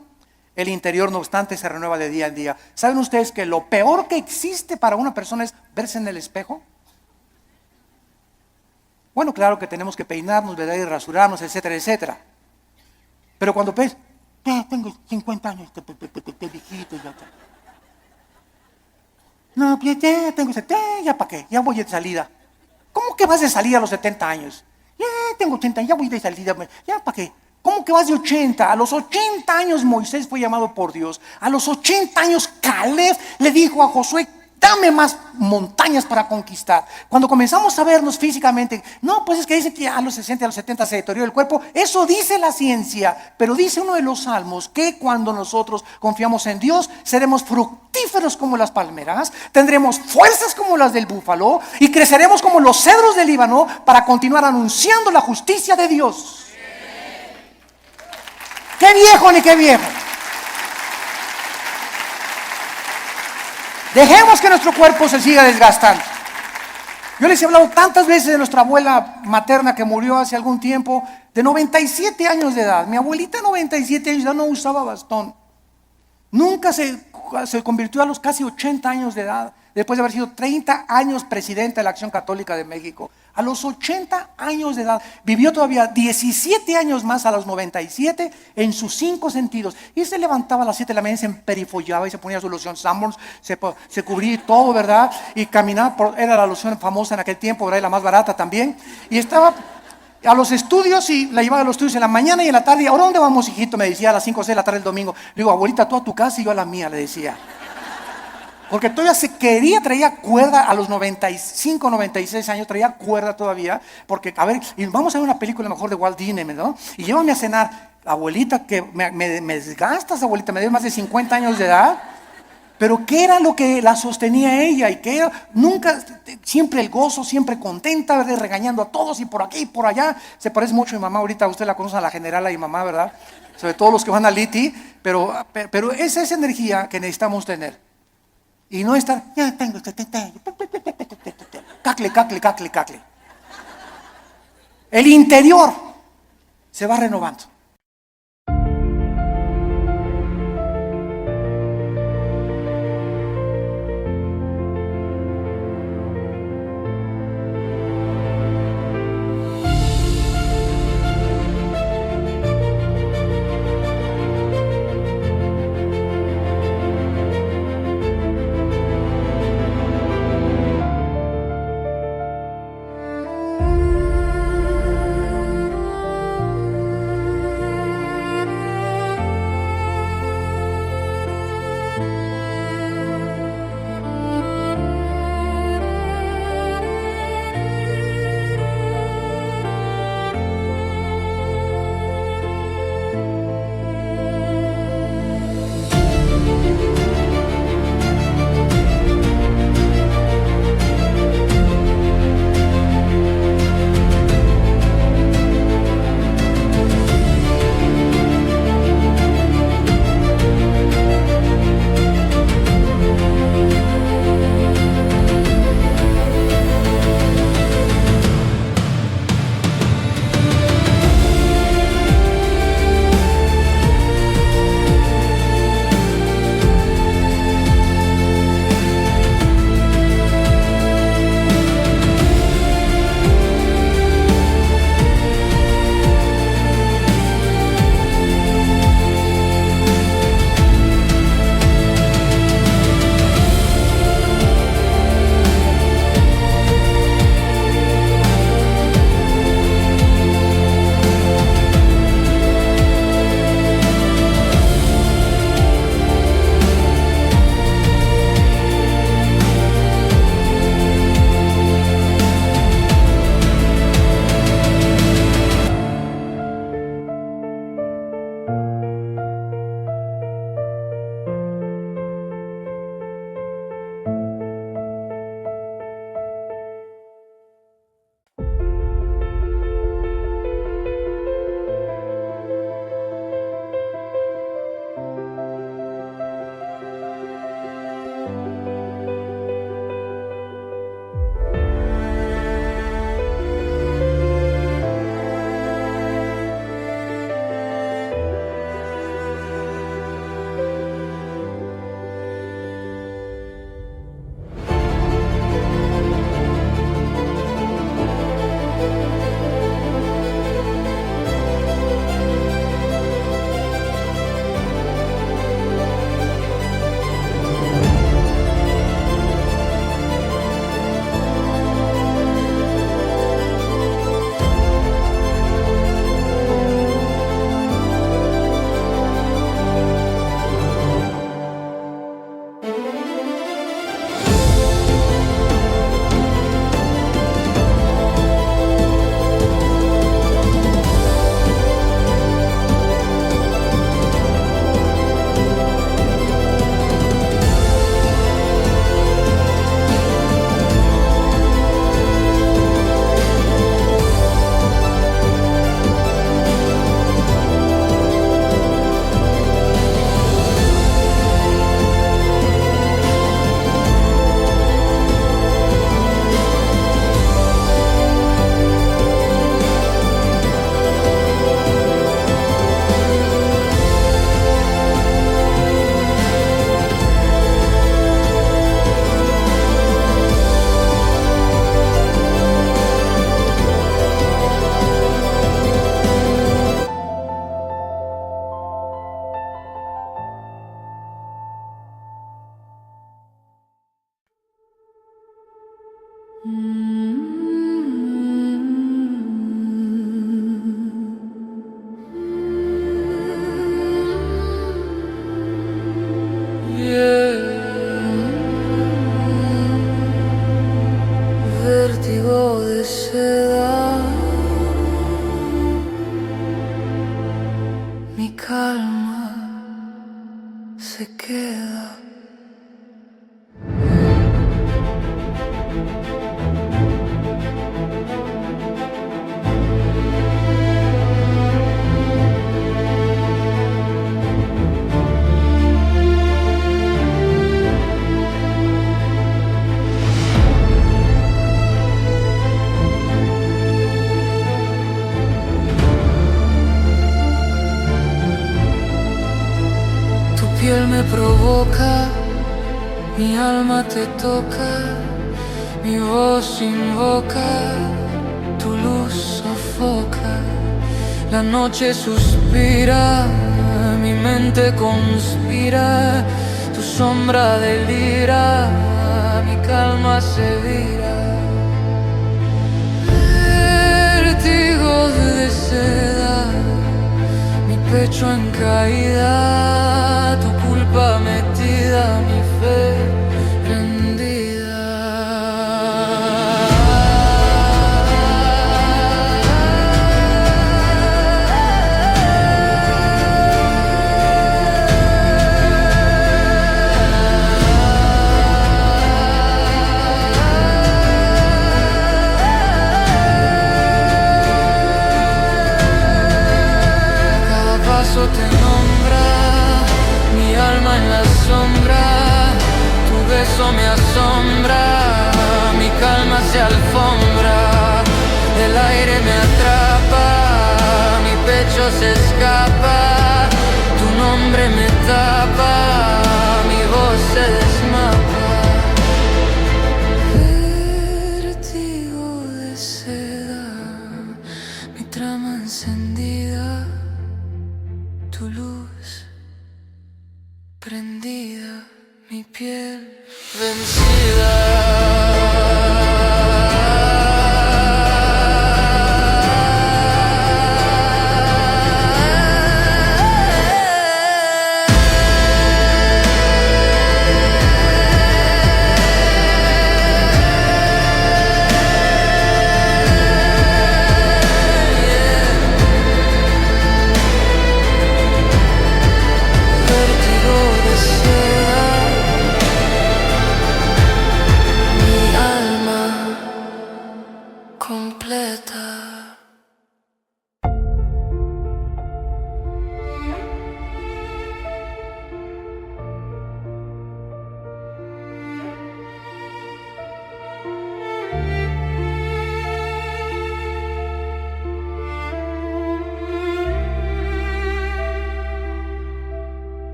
el interior, no obstante, se renueva de día en día. ¿Saben ustedes que lo peor que existe para una persona es verse en el espejo? Bueno, claro que tenemos que peinarnos, ¿verdad? Y rasurarnos, etcétera, etcétera. Pero cuando ves, ya tengo 50 años, te viejito, ya. No, ya tengo 70, ya para qué, ya voy de salida. ¿Cómo que vas de salida a los 70 años? Ya tengo 80, ya voy de salida, ya para qué. ¿Cómo que vas de 80? A los 80 años Moisés fue llamado por Dios. A los 80 años Caleb le dijo a Josué, dame más montañas para conquistar. Cuando comenzamos a vernos físicamente, no, pues es que dice que a los 60, a los 70 se deteriora el cuerpo. Eso dice la ciencia, pero dice uno de los salmos que cuando nosotros confiamos en Dios, seremos fructíferos como las palmeras, tendremos fuerzas como las del búfalo y creceremos como los cedros del Líbano para continuar anunciando la justicia de Dios. ¡Qué viejo ni qué viejo! Dejemos que nuestro cuerpo se siga desgastando. Yo les he hablado tantas veces de nuestra abuela materna que murió hace algún tiempo, de 97 años de edad. Mi abuelita, 97 años de edad, no usaba bastón. Nunca se convirtió a los casi 80 años de edad, después de haber sido 30 años presidenta de la Acción Católica de México. A los 80 años de edad, vivió todavía 17 años más a los 97 en sus 5 sentidos. Y se levantaba a las 7 de la mañana, se emperifollaba y se ponía su loción Sanborns, se cubría todo, ¿verdad? Y caminaba, era la loción famosa en aquel tiempo, ¿verdad? Y la más barata también. Y estaba a los estudios y la llevaba a los estudios en la mañana y en la tarde. ¿Y ahora dónde vamos, hijito? Me decía a las 5 o 6 de la tarde el domingo. Le digo, abuelita, tú a tu casa y yo a la mía, le decía. Porque todavía traía cuerda a los 95, 96 años, traía cuerda todavía. Porque, a ver, y vamos a ver una película mejor de Walt Disney, ¿no? Y llévame a cenar. Abuelita, que me desgastas, abuelita, me dio más de 50 años de edad. Pero ¿qué era lo que la sostenía ella? Y que era nunca, siempre el gozo, siempre contenta, ¿verdad? Regañando a todos y por aquí y por allá. Se parece mucho a mi mamá, ahorita usted la conoce a la generala y mamá, ¿verdad? Sobre todo los que van a Liti, pero esa es energía que necesitamos tener. Y no estar, ya tengo, cacle. El interior se va renovando. calma se queda. Tu piel me provoca, mi alma te toca, mi voz invoca, tu luz sofoca, la noche suspira, mi mente conspira, tu sombra delira, mi calma se vira. Vértigo de seda, mi pecho en caída, tu culpa metida, mi fe prendida. Cada paso te nombra, mi alma en la sombra, tu beso me asombra, mi calma se alfombra, el aire me atrapa, mi pecho se escapa, tu nombre me tapa, mi voz se desmapa. Vértigo de seda, mi trama encendida, tu luz prendida, mi piel vencida.